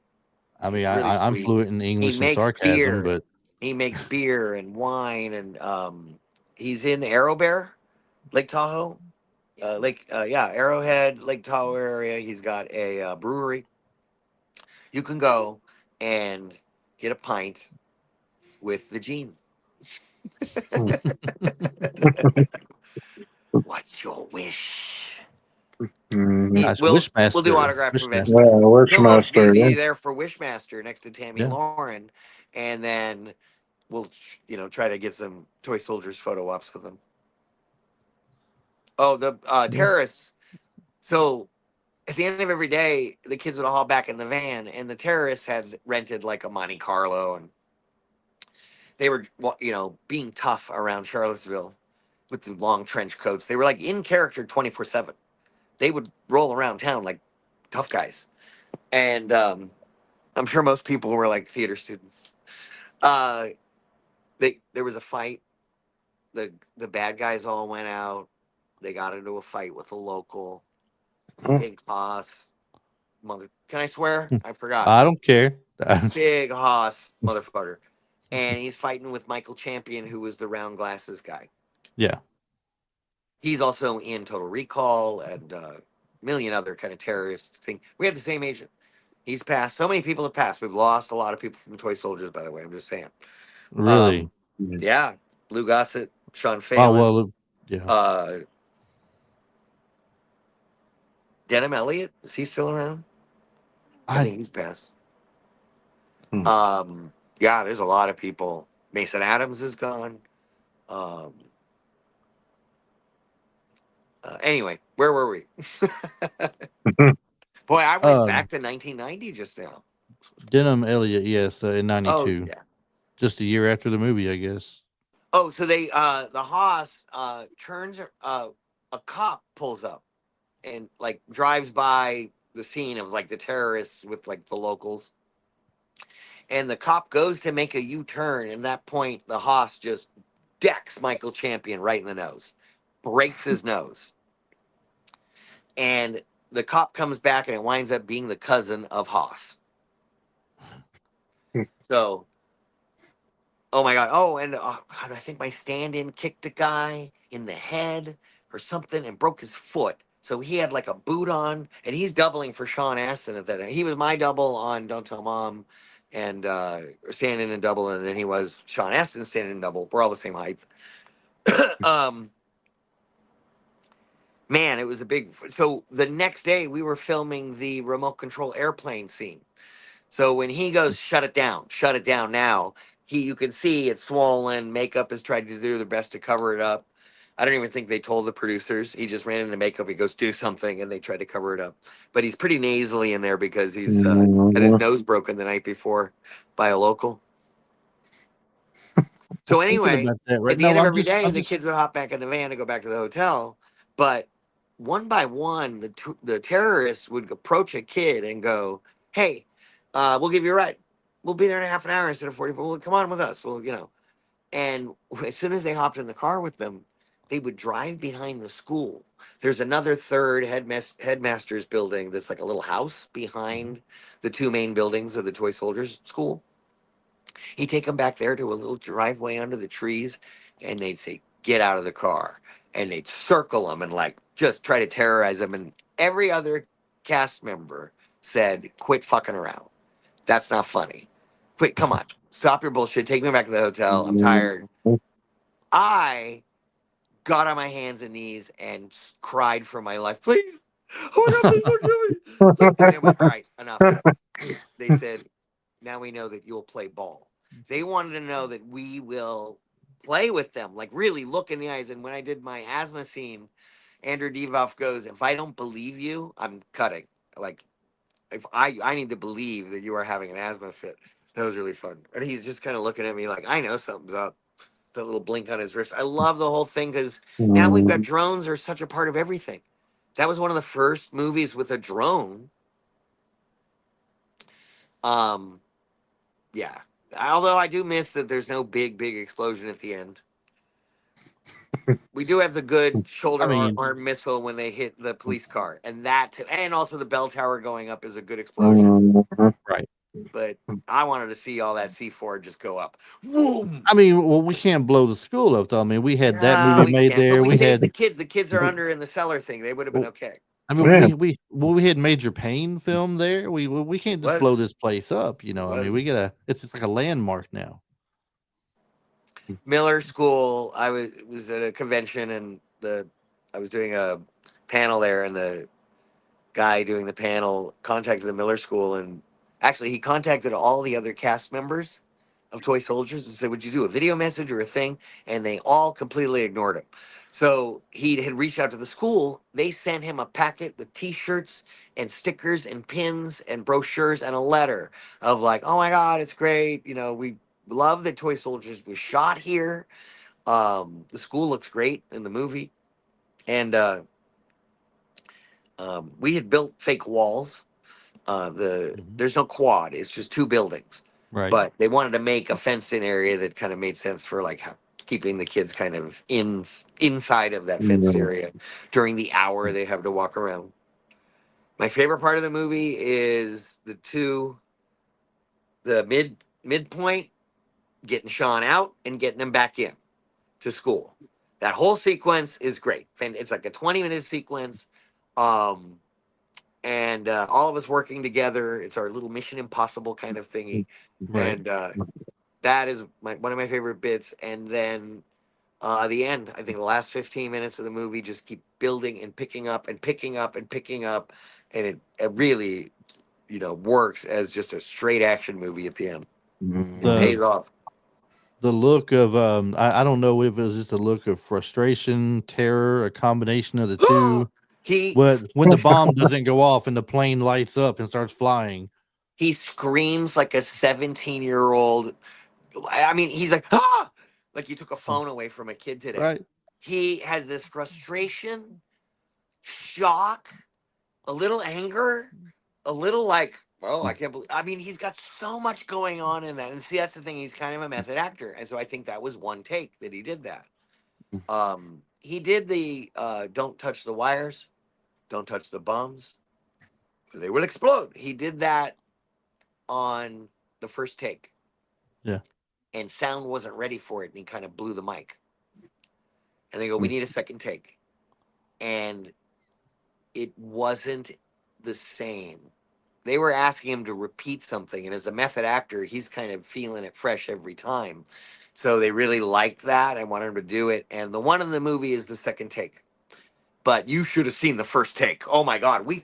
S1: I mean,
S2: He's really
S1: I'm
S2: sweet.
S1: fluent in
S2: He
S1: English and
S2: makes
S1: sarcasm,
S2: beer.
S1: but
S2: He makes beer and wine, and he's in Arrow Bear, Lake Tahoe, Arrowhead, Lake Tahoe area. He's got a brewery. You can go and get a pint with the Gene. What's your wish?
S3: Mhm.
S1: Nice.
S2: We'll do
S1: Wishmaster.
S2: autograph
S3: Yeah,
S2: conventions.
S1: Wishmaster.
S2: He'll
S3: Wishmaster.
S2: be
S3: Yeah.
S2: there for Wishmaster next to Tammy
S1: Yeah.
S2: Lauren, and then we'll try to get some toy soldiers photo ops with them. Oh, the terrorists. So at the end of every day, the kids would all haul back in the van, and the terrorists had rented like a Monte Carlo, and they were being tough around Charlottesville with the long trench coats. They were like in character 24/7. They would roll around town like tough guys, and I'm sure most people were like theater students. Uh, there was a fight. The bad guys all went out. They got into a fight with a local. Big Hoss, Can I swear? I forgot.
S1: I don't care.
S2: Big Hoss, motherfucker, and he's fighting with Michael Champion, who was the round glasses guy.
S1: Yeah.
S2: He's also in Total Recall and a million other kind of terrorist thing. We have the same agent. He's passed. So many people have passed. We've lost a lot of people from Toy Soldiers, by the way. I'm just saying.
S1: Really.
S2: Yeah. Lou Gossett, Sean
S1: Oh
S2: Phelan,
S1: well. Yeah.
S2: Denham Elliott. Is he still around? I think he's passed.
S3: Hmm.
S2: Yeah, there's a lot of people. Mason Adams is gone. Anyway, where were we? Boy, I went back to 1990 just now.
S1: Denham Elliott. Yes, in
S2: Oh
S1: '92.
S2: yeah.
S1: Just a year after the movie, I guess.
S2: Oh, so they the Haas turns a cop pulls up and like drives by the scene of like the terrorists with like the locals. And the cop goes to make a U-turn, and at that point the Haas just decks Michael Champion right in the nose. Breaks his nose. And the cop comes back and it winds up being the cousin of Haas. So oh my God. Oh, and God, I think my stand-in kicked a guy in the head or something and broke his foot. So he had like a boot on, and he's doubling for Sean Astin at that. He was my double on Don't Tell Mom, and standing in double, and then he was Sean Astin standing in double. We're all the same height. um, Man, it was a big. So the next day we were filming the remote control airplane scene. So when he goes, shut it down now, you can see it's swollen. Makeup is trying to do their best to cover it up. I don't even think they told the producers. He just ran into makeup. He goes, do something, and they tried to cover it up. But he's pretty nasally in there because he's had his nose broken the night before by a local. So
S1: Thinking
S2: anyway,
S1: about that right
S2: at the
S1: now,
S2: end of
S1: I'm
S2: every
S1: just.
S2: day, the kids would hop back in the van to go back to the hotel. But one by one, the terrorists would approach a kid and go, "Hey, we'll give you a ride. We'll be there in a half an hour instead of 44. Well, come on with us. Well. And as soon as they hopped in the car with them, they would drive behind the school. There's another third headmaster's building that's like a little house behind the two main buildings of the Toy Soldiers School. He'd take them back there to a little driveway under the trees, and they'd say, "Get out of the car." And they'd circle them and like just try to terrorize them. And every other cast member said, "Quit fucking around. That's not funny. Quit, come on. Stop your bullshit. Take me back to the hotel. I'm tired." I got on my hands and knees and cried for my life. Please. Oh my God, please don't kill me. Please. And they went, all right, enough. They said, now we know that you'll play ball. They wanted to know that we will play with them, like really look in the eyes. And when I did my asthma scene, Andrew Devoff goes, if I don't believe you, I'm cutting. Like, if I need to believe that you are having an asthma fit. That was really fun. And he's just kind of looking at me like, I know something's up. The little blink on his wrist. I love the whole thing because now we've got drones are such a part of everything. That was one of the first movies with a drone. Yeah. Although I do miss that there's no big explosion at the end. We do have the good
S1: I
S2: shoulder
S1: mean,
S2: arm missile when they hit the police car, and and also the bell tower going up is a good explosion.
S1: right.
S2: But I wanted to see all that C4 just go up. Boom!
S1: I mean, well, we can't blow the school up, though. I mean, we had that
S2: No,
S1: movie
S2: we
S1: made
S2: can't. But
S1: there.
S2: we
S1: We
S2: saved
S1: had.
S2: the kids. The kids are under in the cellar thing. They would have been okay.
S1: I mean,
S3: Yeah.
S1: we had Major Payne film there. We can't just blow
S2: Was
S1: this place up. You know, I mean, we
S2: was
S1: gotta. It's just like a landmark now.
S2: Miller School. I was at a convention and I was doing a panel there, and the guy doing the panel contacted the Miller School, and actually he contacted all the other cast members of Toy Soldiers and said, "Would you do a video message or a thing?" And they all completely ignored him. So he had reached out to the school. They sent him a packet with T-shirts and stickers and pins and brochures and a letter of like, "Oh my God, it's great. You know, we love that Toy Soldiers was shot here. The school looks great in the movie." And we had built fake walls. There's no quad; it's just two buildings.
S1: Right.
S2: But they wanted to make a fenced-in area that kind of made sense for like keeping the kids kind of inside of that fenced
S3: Mm.
S2: area during the hour they have to walk around. My favorite part of the movie is the midpoint, getting Sean out and getting him back in to school. That whole sequence is great. It's like a 20-minute sequence. Um, and all of us working together. It's our little Mission Impossible kind of thingy.
S1: Right.
S2: And that is one of my favorite bits. And then the end, I think the last 15 minutes of the movie just keep building and picking up and picking up and picking up. And it really, works as just a straight action movie at the end. It
S1: The
S2: pays off.
S1: the look of I don't know if it was just a look of frustration, terror, a combination of the two.
S2: he
S1: But when the bomb doesn't go off and the plane lights up and starts flying.
S2: he screams like a 17-year-old. I mean, he's like, ah, like you took a phone away from a kid today.
S1: Right.
S2: He has this frustration, shock, a little anger, a little like, oh, I can't believe. I mean, he's got so much going on in that. And see, that's the thing. He's kind of a method actor, and so I think that was one take that he did that. He did the "Don't touch the wires, don't touch the bombs, or they will explode." He did that on the first take.
S1: Yeah.
S2: And sound wasn't ready for it, and he kind of blew the mic. And they go, "We need a second take." And it wasn't the same. They were asking him to repeat something, and as a method actor, he's kind of feeling it fresh every time. So they really liked that and wanted him to do it. And the one in the movie is the second take. But you should have seen the first take. Oh my God, we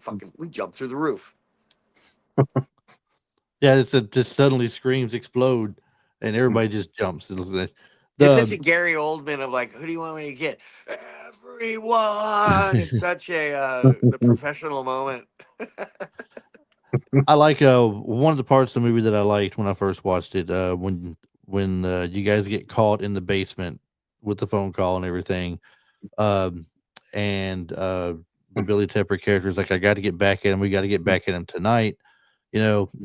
S2: jumped through the roof.
S1: Yeah, just suddenly screams explode and everybody just jumps. It looks like
S2: It's such
S1: the
S2: a Gary Oldman of like, who do you want me to get? Everyone. It's such a the professional moment.
S1: I like one of the parts of the movie that I liked when I first watched it, when you guys get caught in the basement with the phone call and everything. Um and the Billy Tepper character is like, I got to get back at him. We got to get back at him tonight.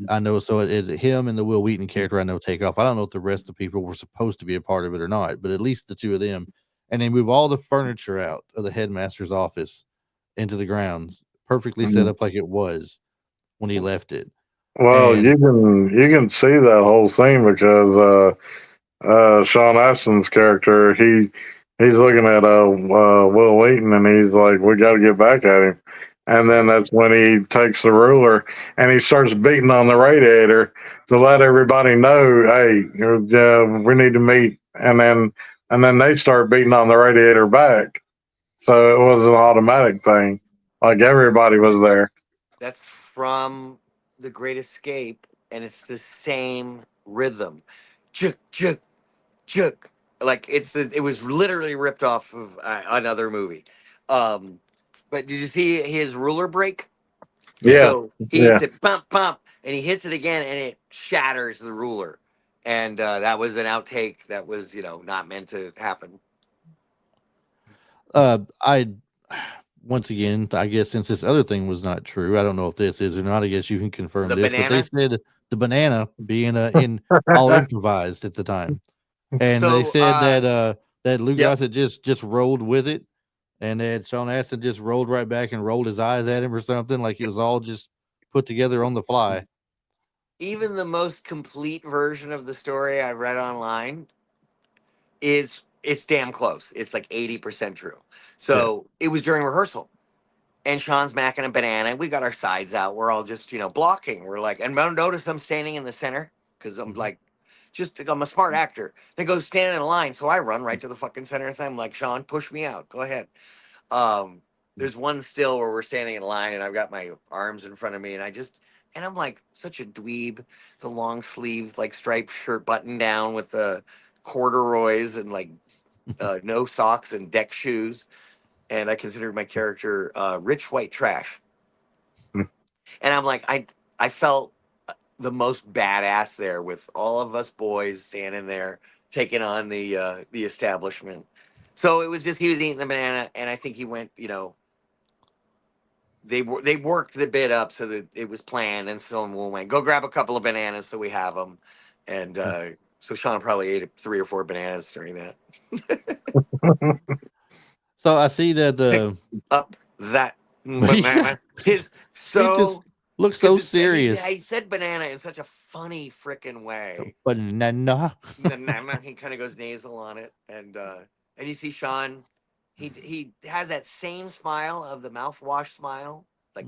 S1: I know. So it's him and the Wil Wheaton character. I know take off. I don't know if the rest of the people were supposed to be a part of it or not, but at least the two of them. And they move all the furniture out of the headmaster's office into the grounds, perfectly set up like it was when he left it.
S3: Well,
S1: And
S3: you can see that whole scene because Sean Astin's character he's looking at Wil Wheaton and he's like, we got to get back at him, and then that's when he takes the ruler and he starts beating on the radiator to let everybody know, hey, we need to meet, and then they start beating on the radiator back, so it was an automatic thing, like everybody was there.
S2: That's from The Great Escape, and it's the same rhythm. Chuk, chuk, chuk. Like it was literally ripped off of another movie. Um, but did you see his ruler break?
S1: yeah,
S3: Yeah,
S2: So he
S3: yeah.
S2: hits it, pump, pump, and he hits it again, and it shatters the ruler. And that was an outtake that was, not meant to happen.
S1: I once again, I guess since this other thing was not true, I don't know if this is or not. I guess you can confirm
S2: The
S1: this, but they
S2: banana.
S1: said the banana being in all improvised at the time. And they
S2: So,
S1: said that Lou
S2: yep,
S1: Gossett just rolled with it, and that Sean Astin just rolled right back and rolled his eyes at him or something, like it was all just put together on the fly.
S2: even the most complete version of the story I've read online it's damn close. It's like 80% true.
S1: Yeah.
S2: So it was during rehearsal, and Sean's macking a banana. We got our sides out. We're all just, blocking. We're like, and notice I'm standing in the center because I'm
S1: Mhm.
S2: like, I'm a smart actor. They go stand in a line, so I run right to the fucking center thing. I'm like, Sean, push me out. Go ahead. Um, there's one still where we're standing in line and I've got my arms in front of me and I'm like such a dweeb, the long sleeve like striped shirt button down with the corduroys and like no socks and deck shoes, and I considered my character rich white trash. And I'm like, I felt the most badass there with all of us boys standing there taking on the establishment. So it was just he was eating the banana, and I think he went, they worked the bit up so that it was planned, and someone went go grab a couple of bananas so we have them, and so Sean probably ate 3 or 4 bananas during that.
S1: So I see that
S2: Pick up that banana. His
S1: he just
S2: so
S1: looks so
S2: because
S1: serious.
S2: he said banana in such a funny freaking way.
S1: Banana.
S2: He kind of goes nasal on it, and you see Sean, he has that same smile of the mouthwash smile, like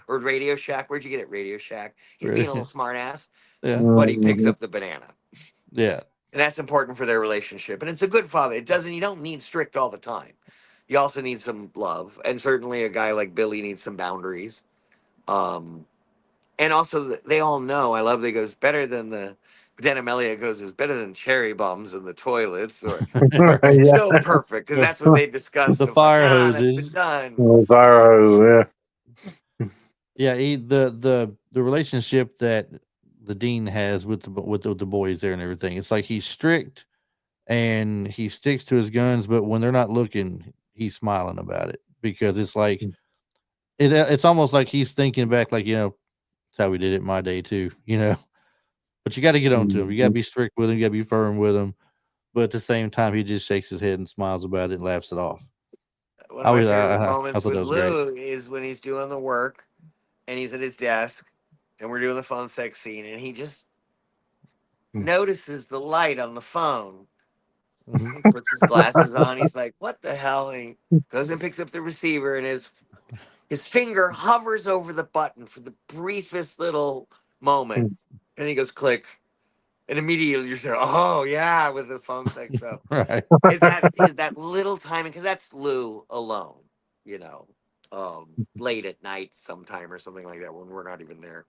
S2: or Radio Shack. Where'd you get it? Radio Shack. He's being a little smart ass,
S1: Yeah.
S2: but he picks up the banana.
S1: Yeah.
S2: And that's important for their relationship. And it's a good father. You don't need strict all the time. You also need some love. And certainly a guy like Billy needs some boundaries. And also they all know, I love that he goes better than Denim Elliott goes is better than cherry bombs in the toilets or so perfect because that's what they discussed.
S1: The fire
S2: That's been
S1: hoses.
S2: done.
S3: Fire hose,
S1: Yeah, the relationship that the dean has with the boys there and everything. It's like he's strict and he sticks to his guns, but when they're not looking, he's smiling about it because it's like it's almost like he's thinking back, like that's how we did it in my day too, But you got to get on to him. You got to be strict with him. You got to be firm with him. But at the same time, he just shakes his head and smiles about it and laughs it off.
S2: One of my favorite
S1: I
S2: moments
S1: thought
S2: with
S1: that was great.
S2: Lou is when he's doing the work and he's at his desk and we're doing the phone sex scene and he just notices the light on the phone. He puts his glasses on. He's like, "What the hell?" And he goes and picks up the receiver, and his finger hovers over the button for the briefest little moment, and he goes click, and immediately you're saying, "Oh yeah," with the phone sex stuff.
S1: Right.
S2: Is that little timing because that's Lou alone, late at night sometime or something like that when we're not even there.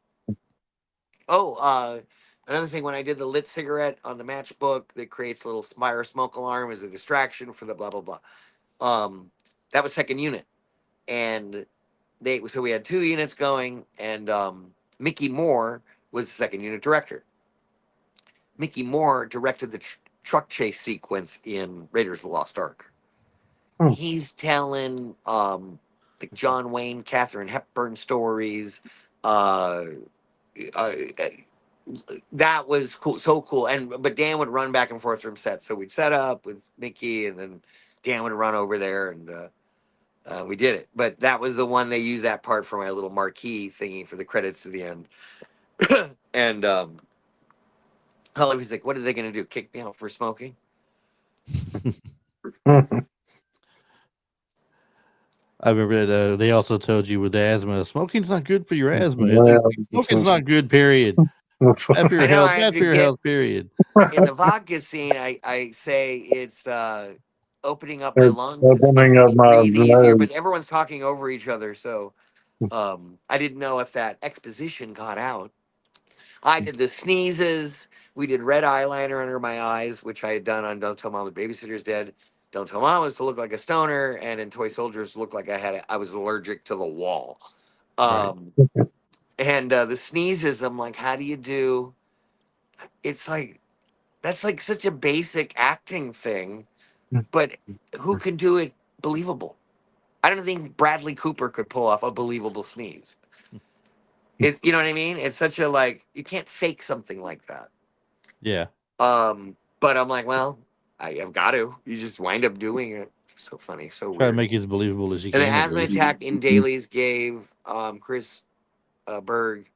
S2: Oh, another thing, when I did the lit cigarette on the matchbook that creates a little fire smoke alarm as a distraction for the blah blah blah. That was second unit, and so we had 2 units going, and Mickey Moore was the second unit director. Mickey Moore directed the truck chase sequence in Raiders of the Lost Ark. He's telling the John Wayne, Katharine Hepburn stories. Uh, that was cool, so cool. But Dan would run back and forth from set, so we'd set up with Mickey, and then Dan would run over there, and we did it. But that was the one they used that part for my little marquee thingy for the credits to the end. And Oliver's like, "What are they going to do? Kick me out for smoking?"
S1: I remember that they also told you with asthma, smoking's not good for your asthma. Smoking's not good, period. Bad for your health, bad for your health, period.
S2: In the vodka scene, I say it's opening up my lungs. It's
S3: Opening
S2: making
S3: up
S2: me
S3: my
S2: breathe easier,
S3: nose.
S2: but everyone's talking over each other, so I didn't know if that exposition got out. I did the sneezes. We did red eyeliner under my eyes, which I had done on Don't Tell Mom the Babysitter's Dead. Don't Tell Mom was to look like a stoner, and in Toy Soldiers looked like I was allergic to the wall. And the sneezes, I'm like, how do you do? It's like that's like such a basic acting thing, but who can do it believable? I don't think Bradley Cooper could pull off a believable sneeze. It's you know what I mean? It's such a you can't fake something like that.
S1: Yeah.
S2: But I'm like, well, I have got to. You just wind up doing it. So funny, so
S1: Try to
S2: weird.
S1: make it as believable as you
S2: And
S1: can.
S2: the asthma attack in dailies gave Chris Berg.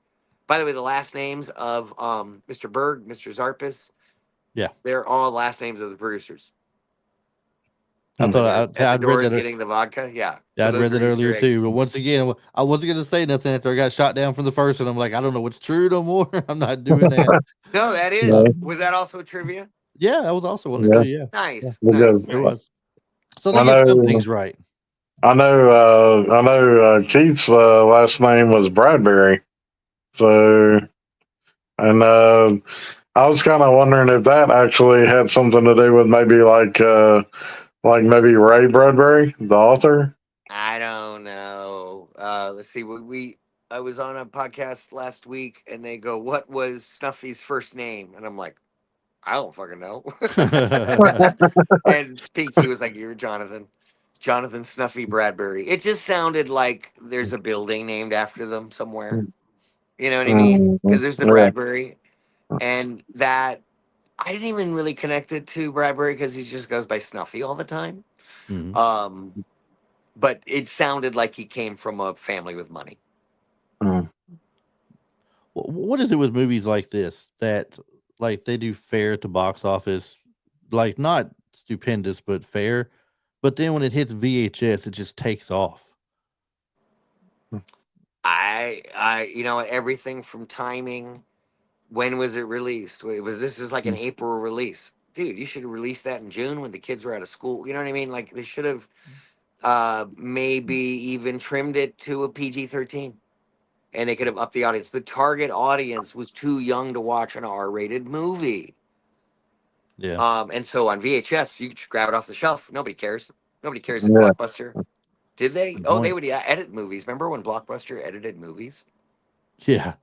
S2: By the way, the last names of Mr. Berg, Mr. Zarpis,
S1: Yeah,
S2: they're all last names of the producers.
S1: I thought
S2: At the
S1: I'd read
S2: doors
S1: that.
S2: getting the vodka, yeah.
S1: Yeah,
S2: So
S1: I'd
S2: those
S1: read
S2: are
S1: that
S2: Easter
S1: earlier too.
S2: eggs.
S1: But once again, I wasn't going to say nothing after I got shot down from the first one. I'm like, I don't know what's true no more. I'm not doing that.
S2: No, that is.
S3: Yeah.
S2: Was that also trivia?
S1: Yeah, that was also one
S3: Yeah.
S1: too. Yeah,
S2: Nice,
S3: Because
S2: nice,
S1: it
S2: nice.
S1: was. So they
S3: I
S1: get some
S3: know
S1: things right.
S3: I know. Keith's last name was Bradbury. So, and I was kind of wondering if that actually had something to do with maybe like maybe Ray Bradbury, the author.
S2: I don't know. Let's see. I was on a podcast last week, and they go, "What was Snuffy's first name?" And I'm like, "I don't fucking know." And Pinky was like, "You're Jonathan, Jonathan Snuffy Bradbury." It just sounded like there's a building named after them somewhere. You know what I mean?
S3: Mhm.
S2: Because there's the
S3: Yeah.
S2: Bradbury, and that I didn't even really connect it to Bradbury because he just goes by Snuffy all the time.
S1: Mhm.
S2: Um, but it sounded like he came from a family with money.
S3: Mm.
S1: What is it with movies like this that like they do fair to box office, like not stupendous but fair, but then when it hits VHS, it just takes off.
S2: You know, everything from timing. When was it released? This was like an
S1: Mm.
S2: April release, dude? You should have released that in June when the kids were out of school. You know what I mean? Like they should have maybe even trimmed it to a PG-13, and they could have upped the audience. The target audience was too young to watch an R-rated movie.
S1: Yeah,
S2: And so on VHS, you could just grab it off the shelf. Nobody cares. Nobody cares if
S3: Yeah.
S2: Blockbuster. Did they?
S1: good
S2: Oh, they
S1: point.
S2: would edit movies. Remember when Blockbuster edited movies?
S1: Yeah,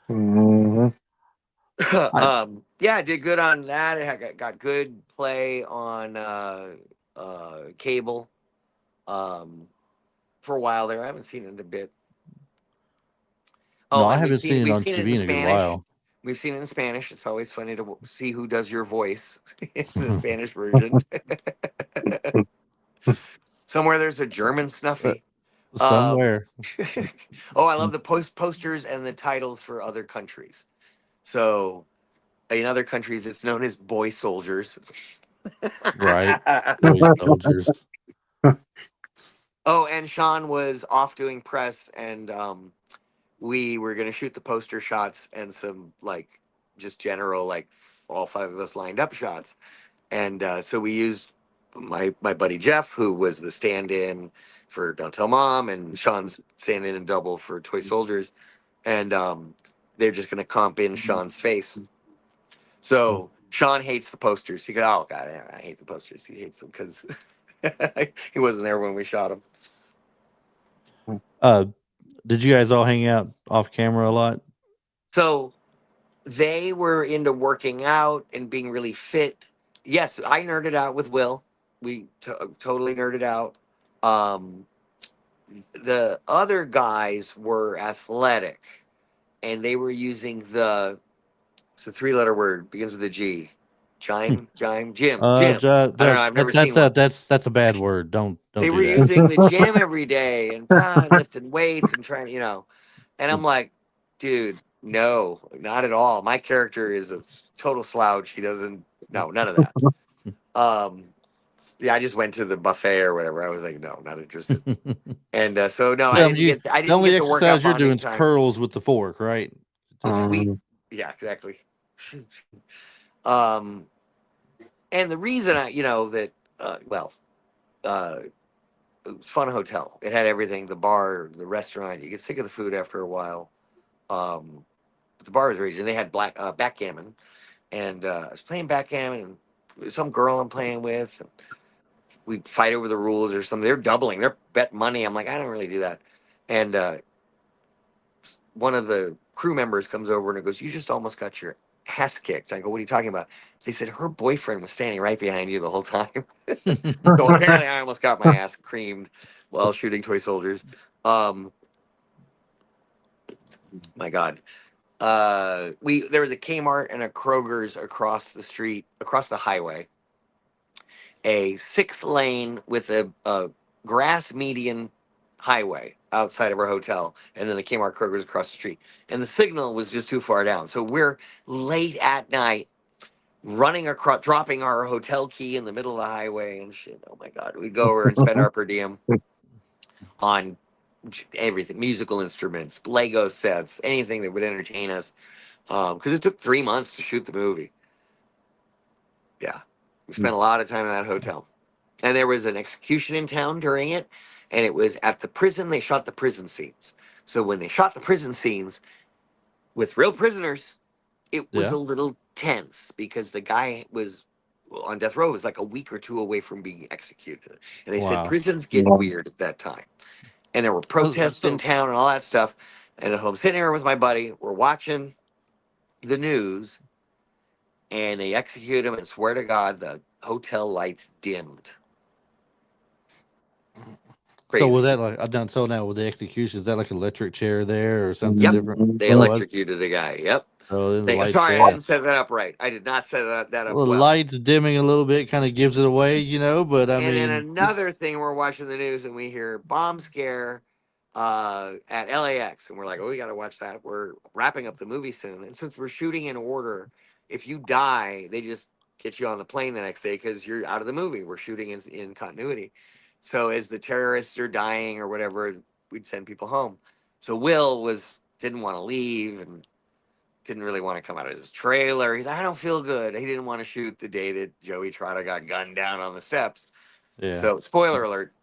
S3: Mhm.
S1: I
S2: Yeah, I did good on that. Got good play on cable um, for a while there. I haven't seen it in a bit.
S1: no,
S2: Oh,
S1: I
S2: and
S1: haven't seen it
S2: we've
S1: on
S2: seen it
S1: TV
S2: in
S1: in a good
S2: Spanish.
S1: while.
S2: We've seen it in Spanish. It's always funny to see who does your voice in the Spanish version. Somewhere there's a German
S1: Uh,
S2: Snuffy. Um,
S1: Somewhere,
S2: oh, I love the posters and the titles for other countries. So in other countries, it's known as boy soldiers.
S1: right? Boy soldiers.
S2: Oh, and Sean was off doing press, and we were gonna shoot the poster shots and some like just general like all five of us lined up shots, and so we used my buddy Jeff, who was the stand-in for Don't Tell Mom, and Sean's stand-in and double for Toy Soldiers, and they're just gonna comp in Sean's face. So Sean hates the posters. He goes, "Oh God, I hate the posters." He hates them because he wasn't there when we shot them.
S1: Uh, did you guys all hang out off camera a lot?
S2: So they were into working out and being really fit. Yes, I nerded out with Will. We totally nerded out. Um, the other guys were athletic, and they were using it's a three-letter word, begins with a G. Gym. I don't know. I've never seen one.
S1: That's a bad word. Don't
S2: They
S1: do
S2: were
S1: that.
S2: using the gym every day and lifting weights and trying, and I'm like, dude, no, not at all. My character is a total slouch. He doesn't, no, none of that. Um, yeah, I just went to the buffet or whatever. I was like, no, not interested. And so no,
S1: Yeah, I mean,
S2: I
S1: the
S2: didn't
S1: only
S2: get the workout
S1: exercise you're doing
S2: bonding
S1: is
S2: time.
S1: curls with the fork, right? Just
S2: Sweet,
S3: Mhm.
S2: yeah, exactly. um, and the reason that well, uh, it was fun hotel. It had everything: the bar, the restaurant. You get sick of the food after a while. But the bar was raging. They had backgammon, and I was playing backgammon, and some girl I'm playing with. And we fight over the rules or something. They're doubling. They're bet money. I'm like, I don't really do that. And one of the crew members comes over and it goes, "You just almost got your ass kicked." I go, "What are you talking about?" They said her boyfriend was standing right behind you the whole time. So apparently, I almost got my ass creamed while shooting toy soldiers. Um, my God, we there was a Kmart and a Kroger's across the street, across the highway, a 6 lane with a grass median highway outside of our hotel, and then the Kmart Kroger's across the street. And the signal was just too far down, so we're late at night running across, dropping our hotel key in the middle of the highway and shit. Oh my God, we go over and spend our per diem on everything, musical instruments, Lego sets, anything that would entertain us. Because it took 3 months to shoot the movie. Yeah, we spent a lot of time in that hotel. and there was an execution in town during it, and it was at the prison. They shot the prison scenes. So when they shot the prison scenes with real prisoners, it was
S1: Yeah.
S2: a little tense because the guy was on death row, was like a week or two away from being executed, and they said
S1: Wow.
S2: prisons get weird at that time, and there were protests in
S1: So
S2: town and all that stuff. And I'm sitting here with my buddy, we're watching the news, and they execute him, and swear to God, the hotel lights dimmed.
S1: so was
S2: Crazy.
S1: that like I done so now with the execution? Is that like electric chair there or something
S2: Yep.
S1: different?
S2: They
S1: Oh, that's
S2: electrocuted the guy. Yep.
S1: oh then the
S2: They,
S1: lights.
S2: sorry, I
S1: Yeah.
S2: didn't set that up right. I did not set that up
S1: Well, the
S2: well.
S1: lights dimming a little bit kind of gives it away, But I
S2: And then
S1: mean, it's
S2: another thing, we're watching the news and we hear bomb scare at LAX, and we're like, oh, we got to watch that. We're wrapping up the movie soon, and since we're shooting in order, if you die, they just get you on the plane the next day because you're out of the movie. We're shooting in continuity, so as the terrorists are dying or whatever, we'd send people home. So Will didn't want to leave and didn't really want to come out of his trailer. He's like, I don't feel good. He didn't want to shoot the day that Joey Trotta got gunned down on the steps.
S1: yeah.
S2: So, spoiler alert,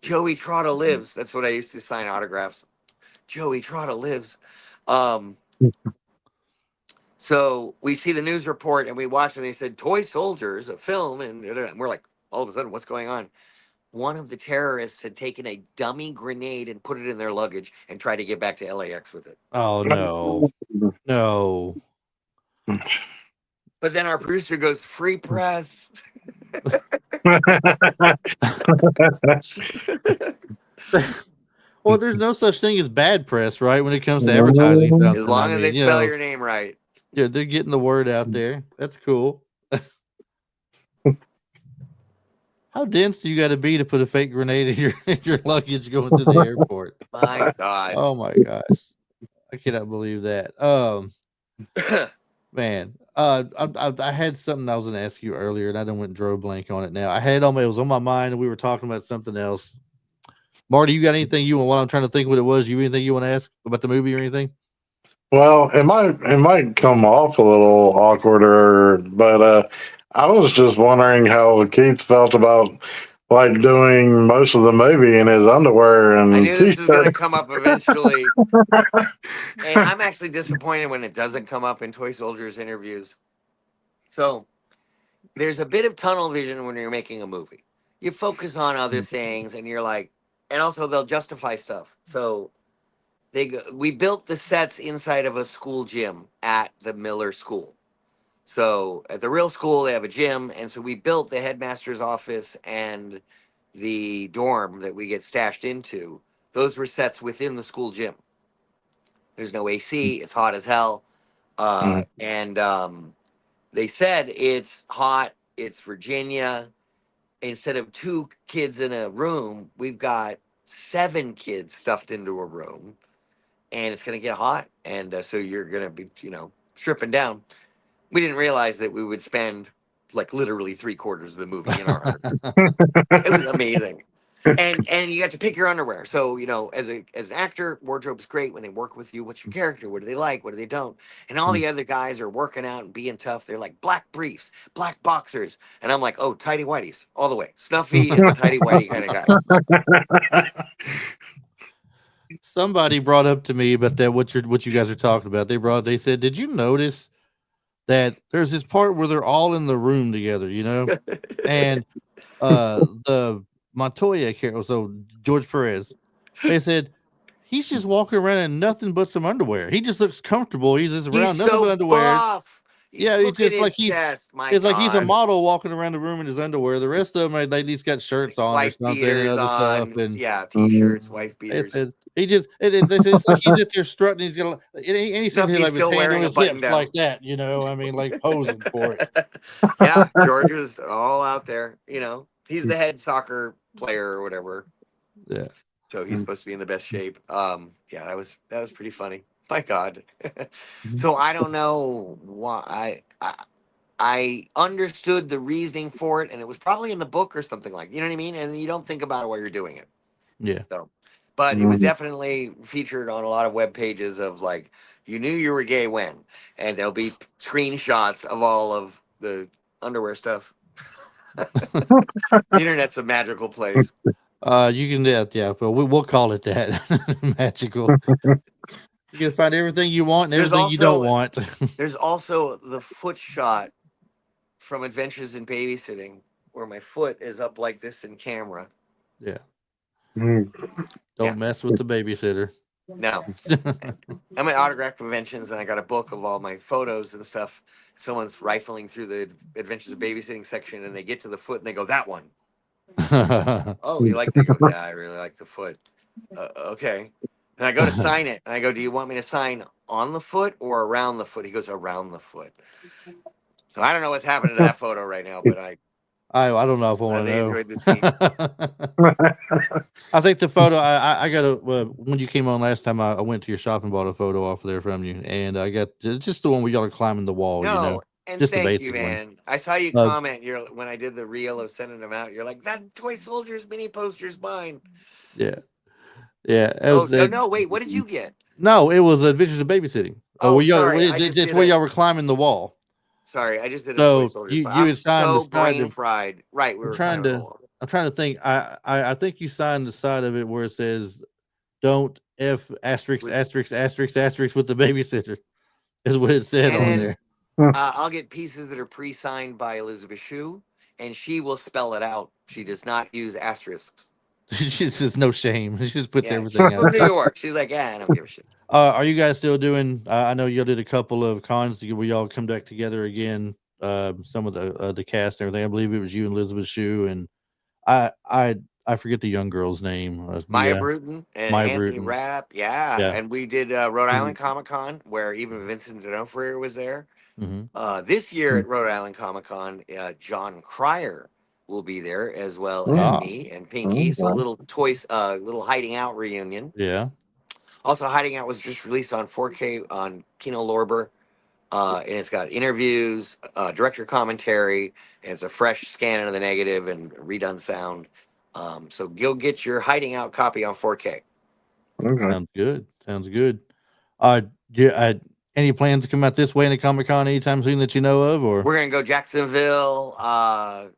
S2: Joey Trotta lives. That's what I used to sign autographs. Joey Trotta lives. Um, so we see the news report and we watch, and they said Toy Soldiers, a film, and we're like, all of a sudden, what's going on? One of the terrorists had taken a dummy grenade and put it in their luggage and tried to get back to LAX with it.
S1: Oh no, no.
S2: But then our producer goes, free press.
S1: Well, there's no such thing as bad press, right? When it comes to advertising
S2: As
S1: something, I
S2: long as they
S1: mean,
S2: spell your name right.
S1: yeah, they're getting the word out there. That's cool. How dense do you got to be to put a fake grenade in your luggage going to the airport?
S2: My God.
S1: Oh my gosh, I cannot believe that. Man, I had something I was going to ask you earlier, and I done went and drove blank on it. Now I had it was on my mind, and we were talking about something else. Marty, you got anything you want? While I'm trying to think what it was, you anything you want to ask about the movie or anything?
S3: Well, it might come off a little awkward, but I was just wondering how Keith felt about like doing most of the movie in his underwear
S2: I
S3: and
S2: knew this was going
S3: t-shirt.
S2: to come up eventually. And I'm actually disappointed when it doesn't come up in Toy Soldiers interviews. So there's a bit of tunnel vision when you're making a movie. You focus on other things, and you're like, and also they'll justify stuff. So we built the sets inside of a school gym at the Miller School. So at the real school, they have a gym, and so we built the headmaster's office and the dorm that we get stashed into. Those were sets within the school gym. There's no AC. It's hot as hell. And they said it's hot. It's Virginia. Instead of 2 kids in a room, we've got 7 kids stuffed into a room, and it's going to get hot. And so you're going to be, stripping down. We didn't realize that we would spend like literally 3/4 of the movie in our underwear. It was amazing. And you got to pick your underwear. So, as an actor, wardrobe's great when they work with you. What's your character? What do they like? What do they don't? And all the other guys are working out and being tough. They're like black briefs, black boxers. And I'm like, oh, tidy whities all the way. Snuffy is a tidy whitey kind of guy.
S1: Somebody brought up to me about that what you guys are talking about. They said, did you notice that there's this part where they're all in the room together, and the Montoya character, so George Perez, they said he's just walking around in nothing but some underwear. He just looks comfortable. He's just
S2: He's
S1: around nothing but
S2: so
S1: underwear.
S2: buff.
S1: Yeah, it's
S2: Look at
S1: just
S2: his
S1: like he's
S2: chest. My
S1: it's like he's a
S2: God.
S1: model walking around the room in his underwear. The rest of them, they at least got shirts on or
S2: Wife
S1: something and
S2: beaters
S1: other stuff.
S2: on.
S1: And
S2: Yeah, t-shirts, wife
S1: they
S2: beaters.
S1: said he just they said it's like he's at there strutting. He's got and he seems to
S2: Snuffy's
S1: have his
S2: still
S1: hand on
S2: wearing a
S1: his
S2: button
S1: hips
S2: down.
S1: like that. I mean, like posing for it.
S2: Yeah, George is all out there. He's the head soccer player or whatever,
S1: Yeah.
S2: so he's supposed to be in the best shape. Yeah, that was pretty funny. My God. So I don't know why I understood the reasoning for it, and it was probably in the book or something like, you know what I mean? And you don't think about it while you're doing it.
S1: Yeah.
S2: So, but it was definitely featured on a lot of web pages of like, you knew you were gay when, and there'll be screenshots of all of the underwear stuff. The internet's a magical place.
S1: You can yeah, but we'll call it that. Magical. You can find everything you want and
S2: There's
S1: everything you don't
S2: also
S1: want.
S2: there's also the foot shot from Adventures in Babysitting, where my foot is up like this in camera.
S1: Yeah.
S3: Mm.
S1: Don't mess with the babysitter.
S2: No, I'm at autograph conventions and I got a book of all my photos and stuff. Someone's rifling through the Adventures of Babysitting section and they get to the foot and they go, "That one." Oh, you like the? Go, yeah, I really like the foot. Okay. And I go to sign it and I go, "Do you want me to sign on the foot or around the foot?" He goes, "Around the foot." So I don't know what's happening to that photo right now, but
S1: I don't know if I want
S2: they
S1: to
S2: enjoyed the scene.
S1: know. I think the photo I got a when you came on last time I went to your shop and bought a photo off of there from you, and I got just the one where y'all are climbing the wall,
S2: No, and
S1: just the
S2: thank you,
S1: basic one.
S2: man. I saw you comment. You're when I did the reel of sending them out. You're like, "That toy soldiers mini poster's mine."
S1: Yeah, yeah. It
S2: Oh,
S1: was
S2: no, wait. What did you get?
S1: no, it was Adventures of Babysitting. Oh,
S2: Oh, sorry. I just
S1: it's
S2: did
S1: where
S2: a.
S1: y'all were climbing the wall.
S2: Sorry, I just did a toy
S1: So
S2: soldiers.
S1: you
S2: I'm
S1: had signed the
S2: so
S1: side
S2: brain
S1: of.
S2: fried. Right, we
S1: I'm
S2: were
S1: trying
S2: climbing the
S1: to
S2: wall.
S1: I'm trying to think. I think you signed the side of it where it says don't F asterisk
S2: With,
S1: asterisk asterisk asterisk with the babysitter is what it said
S2: and
S1: on
S2: then
S1: there.
S2: I'll get pieces that are pre-signed by Elizabeth Shue, and she will spell it out. She does not use asterisks.
S1: She says no shame. She just puts
S2: Yeah,
S1: everything
S2: she's
S1: out
S2: from New
S1: there.
S2: York. She's like, "Yeah, I don't give a shit."
S1: Are you guys still doing? I know y'all did a couple of cons to where y'all come back together again. Some of the cast and everything. I believe it was you and Elizabeth Shue and I I I forget the young girl's name.
S2: Maya
S1: Mia
S2: Bruton and
S1: Maya
S2: Anthony
S1: Bruton.
S2: Rapp, yeah,
S1: Yeah.
S2: and we did Rhode Island Comic Con where even Vincent D'Onofrio was there.
S1: Mm-hmm.
S2: This year at Rhode Island Comic Con, John Cryer will be there as well as
S1: Ah,
S2: me and Pinky. So a little toys, little hiding out reunion.
S1: yeah.
S2: Also, Hiding Out was just released on 4K on Kino Lorber, and it's got interviews, director commentary, and it's a fresh scan of the negative and redone sound. So you'll get your Hiding Out copy on 4K.
S3: Okay.
S1: Sounds good. Sounds good. Uh, yeah. Any plans to come out this way in a Comic Con anytime soon that you know of, or?
S2: We're gonna go Jacksonville,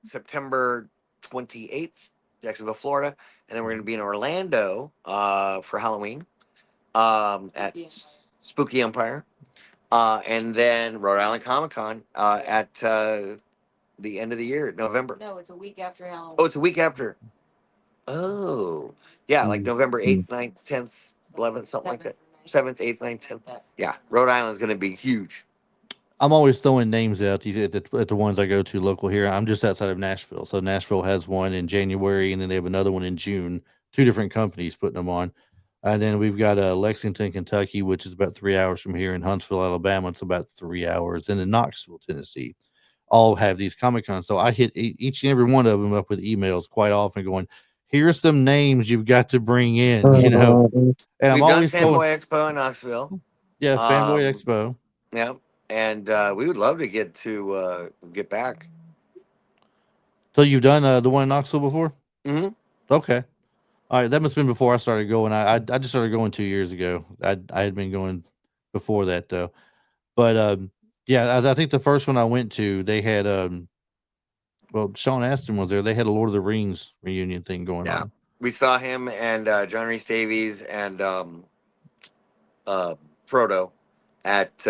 S2: September 28th, Jacksonville, Florida, and then we're gonna be in Orlando for Halloween at Spooky Empire, and then Rhode Island Comic Con at the end of the year, November.
S4: No, it's a week after Halloween.
S2: Oh, it's a week after. Oh, yeah, like November
S3: Mm.
S2: 8th, 9th, 10th, 11th, something like that. 7th, 8th, 9th, 10th. Yeah, Rhode Island's gonna be huge.
S1: I'm always throwing names out at the ones I go to local here. I'm just outside of Nashville. So Nashville has one in January and then they have another one in June. Two different companies putting them on. And then we've got Lexington, Kentucky, which is about 3 hours from here. In Huntsville, Alabama, it's about 3 hours. And in Knoxville, Tennessee, all have these Comic Cons. So I hit each and every one of them up with emails quite often going, here's some names you've got to bring in, And I'm
S2: We've done
S1: always told,
S2: Fanboy Expo in Knoxville.
S1: yeah, Fanboy
S2: Um,
S1: Expo.
S2: yeah, and we would love to get back.
S1: So you've done the one in Knoxville before?
S2: Hmm.
S1: Okay. All right, that must have been before I started going. I just started going 2 years ago. I had been going before that though. But yeah, I think the first one I went to, they had well, Sean Astin was there. They had a Lord of the Rings reunion thing going
S2: Yeah,
S1: on.
S2: we saw him and John Rhys Davies and Frodo at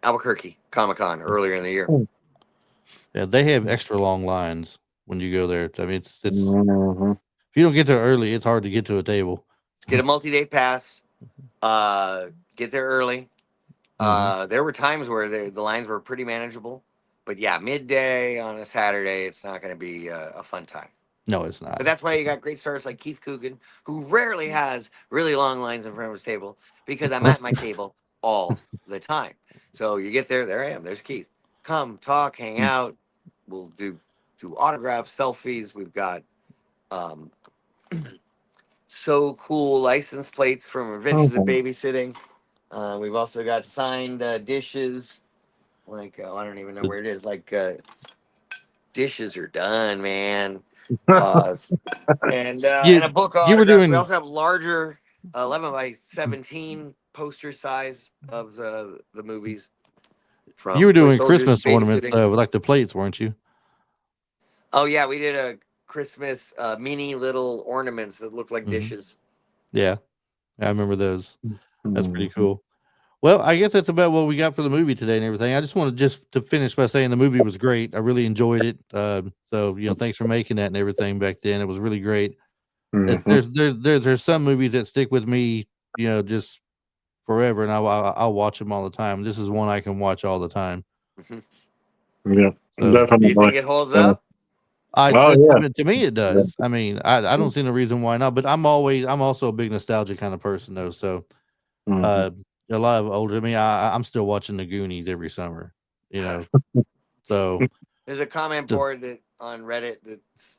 S2: Albuquerque Comic Con earlier in the year.
S1: Yeah, they have extra long lines when you go there. I mean, it's
S3: Mhm.
S1: if you don't get there early, it's hard to get to a table.
S2: Get a multi-day pass. Get there early.
S1: Hmm.
S2: There were times where the lines were pretty manageable, but yeah, midday on a Saturday, it's not going to be a fun time.
S1: No, it's not.
S2: But that's why you
S1: It's not.
S2: got great stars like Keith Coogan, who rarely has really long lines in front of his table because I'm at my table all the time. So you get there, there I am. There's Keith. Come talk, hang out. We'll do autographs, selfies. We've got um, so cool license plates from Adventures of
S3: Okay.
S2: Babysitting. We've also got signed dishes. Like I don't even know
S1: The-
S2: where it is. Like dishes are done, man. Uh, and a
S1: You
S2: book
S1: you were
S2: autograph. We
S1: doing
S2: also have larger 11 by 17 poster size of the movies
S1: you
S2: from
S1: were
S2: Toy
S1: doing
S2: Soldiers
S1: Christmas ornaments
S2: Babysitting.
S1: though, with like the plates, weren't you?
S2: Oh yeah, we did a Christmas mini little ornaments that look like
S1: Hmm.
S2: dishes.
S1: Yeah, I remember those. That's pretty
S3: Mhm.
S1: cool. Well, I guess that's about what we got for the movie today and everything. I just wanted just to finish by saying the movie was great. I really enjoyed it. So thanks for making that and everything back then. It was really great.
S3: Mhm.
S1: There's some movies that stick with me, just forever, and I'll watch them all the time. This is one I can watch all the time.
S2: Mhm.
S3: Yeah,
S1: So
S2: Do you think
S3: definitely.
S2: it holds
S3: Yeah.
S2: up?
S3: Oh yeah.
S1: to me it
S3: Yeah.
S1: does. I mean, I don't see no reason why not. But I'm also a big nostalgia kind of person though. So
S3: Mhm.
S1: uh, a lot of older. I mean, I'm still watching the Goonies every summer. You know, so
S2: There's a comment
S1: so-
S2: board on Reddit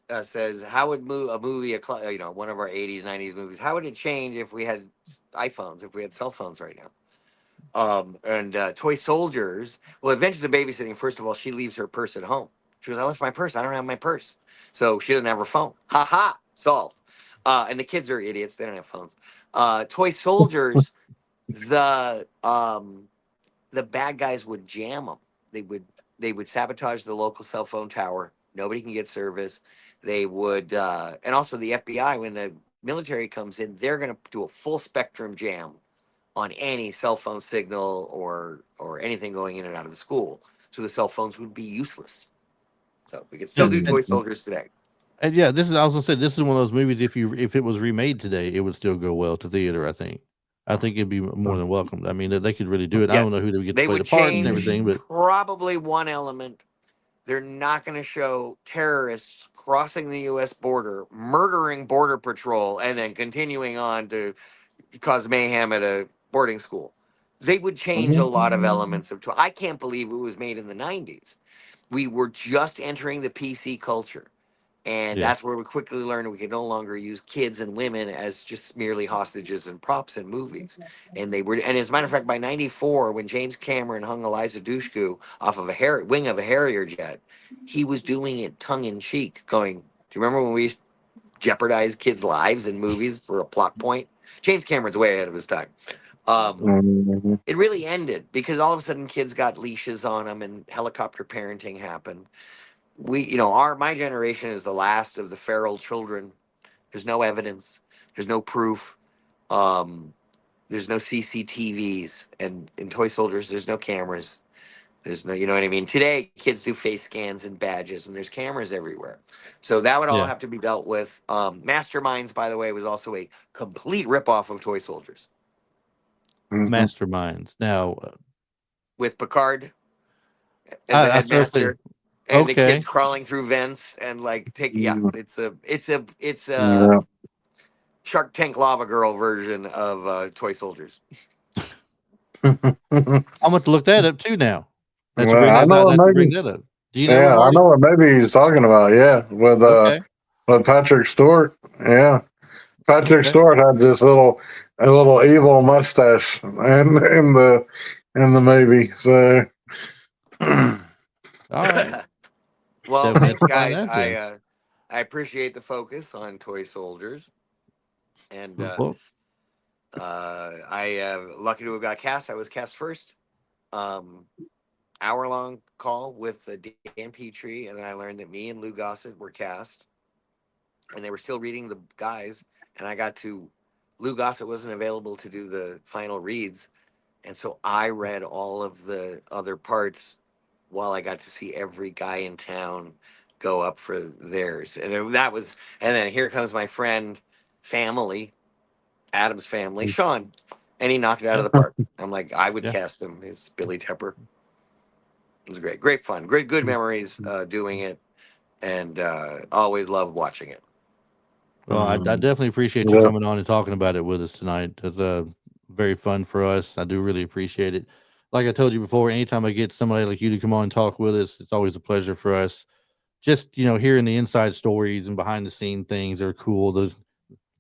S2: that says, "How would a movie, one of our '80s, '90s movies, how would it change if we had iPhones, if we had cell phones right now?" And Toy Soldiers. Well, Adventures of Babysitting. First of all, she leaves her purse at home. She goes, "I left my purse. I don't have my purse," so she doesn't have her phone. Ha ha, solved. And the kids are idiots. They don't have phones. Toy Soldiers. The bad guys would jam them. They would they would sabotage the local cell phone tower. Nobody can get service. They would, and also the FBI when the military comes in, they're going to do a full spectrum jam on any cell phone signal or anything going in and out of the school. So the cell phones would be useless. So we could still
S1: and,
S2: do
S1: and
S2: Toy
S3: Mhm.
S2: Soldiers today.
S1: and yeah, this is I was gonna say this is one of those movies. If it was remade today, it would still go well to theater. I think it'd be more than welcomed. I mean, they could really do it. I don't know
S2: Yes,
S1: who they would get to
S2: they
S1: play
S2: would
S1: the parts and
S2: change
S1: everything, but
S2: probably one element. They're not going to show terrorists crossing the U.S. border, murdering Border Patrol, and then continuing on to cause mayhem at a boarding school. They would change a lot of elements of. I can't believe it was made in the '90s. We were just entering the PC culture. And
S1: yeah,
S2: that's where we quickly learned we could no longer use kids and women as just merely hostages and props in movies. And they were, and as a matter of fact, by '94, when James Cameron hung Eliza Dushku off of a wing of a Harrier jet, he was doing it tongue in cheek, going, "Do you remember when we used to jeopardize kids' lives in movies for a plot point?" James Cameron's way ahead of his time. Um,
S3: Mhm.
S2: it really ended because all of a sudden kids got leashes on them and helicopter parenting happened. Our my generation is the last of the feral children. There's no evidence. There's no proof. um there's no CCTVs, and in Toy Soldiers there's no cameras. There's no, you know what I mean. Today kids do face scans and badges, and there's cameras everywhere, so that would all
S1: yeah,
S2: have to be dealt with. Masterminds, by the way, was also a complete ripoff of Toy Soldiers
S3: Mhm.
S1: masterminds. Now,
S2: with Picard as the
S1: I still say
S2: headmaster, and the kids
S1: okay.
S2: crawling through vents and like take, yeah,
S3: Mhm.
S2: it's a
S3: Yeah.
S2: Shark Tank Lava Girl version of Toy Soldiers.
S1: I'm going to look that up too now. That you
S3: Well,
S1: bring
S3: I
S1: that
S3: know what
S1: that you bring
S3: maybe.
S1: that up. Do you know it,
S3: Yeah, I
S1: Marty?
S3: know what maybe he's talking about. Yeah,
S1: Okay,
S3: with Patrick Stewart. Yeah, Patrick
S1: okay,
S3: Stewart had this a little evil mustache, and in the maybe. So
S1: all right.
S2: Well,
S1: Definitely have
S2: thanks,
S1: to find
S2: guys.
S1: that then.
S2: I appreciate the focus on Toy Soldiers, and
S1: Well,
S2: I lucky to have got cast. I was cast first. Um, Hour-long call with Dan Petrie, and then I learned that me and Lou Gossett were cast, and they were still reading the guys, and I got to. Lou Gossett wasn't available to do the final reads, and so I read all of the other parts while I got to see every guy in town go up for theirs. And then here comes my friend, family, Adam's family, Sean, and he knocked it out of the park. I'm like, I would
S1: yeah.
S2: cast him as Billy Tepper. It was great, great fun, great, good memories doing it, and always loved watching it.
S1: Well, I definitely appreciate you
S3: yeah.
S1: coming on and talking about it with us tonight. It's very fun for us. I do really appreciate it. Like I told you before, anytime I get somebody like you to come on and talk with us, it's always a pleasure for us. Just hearing the inside stories and behind the scene things are cool.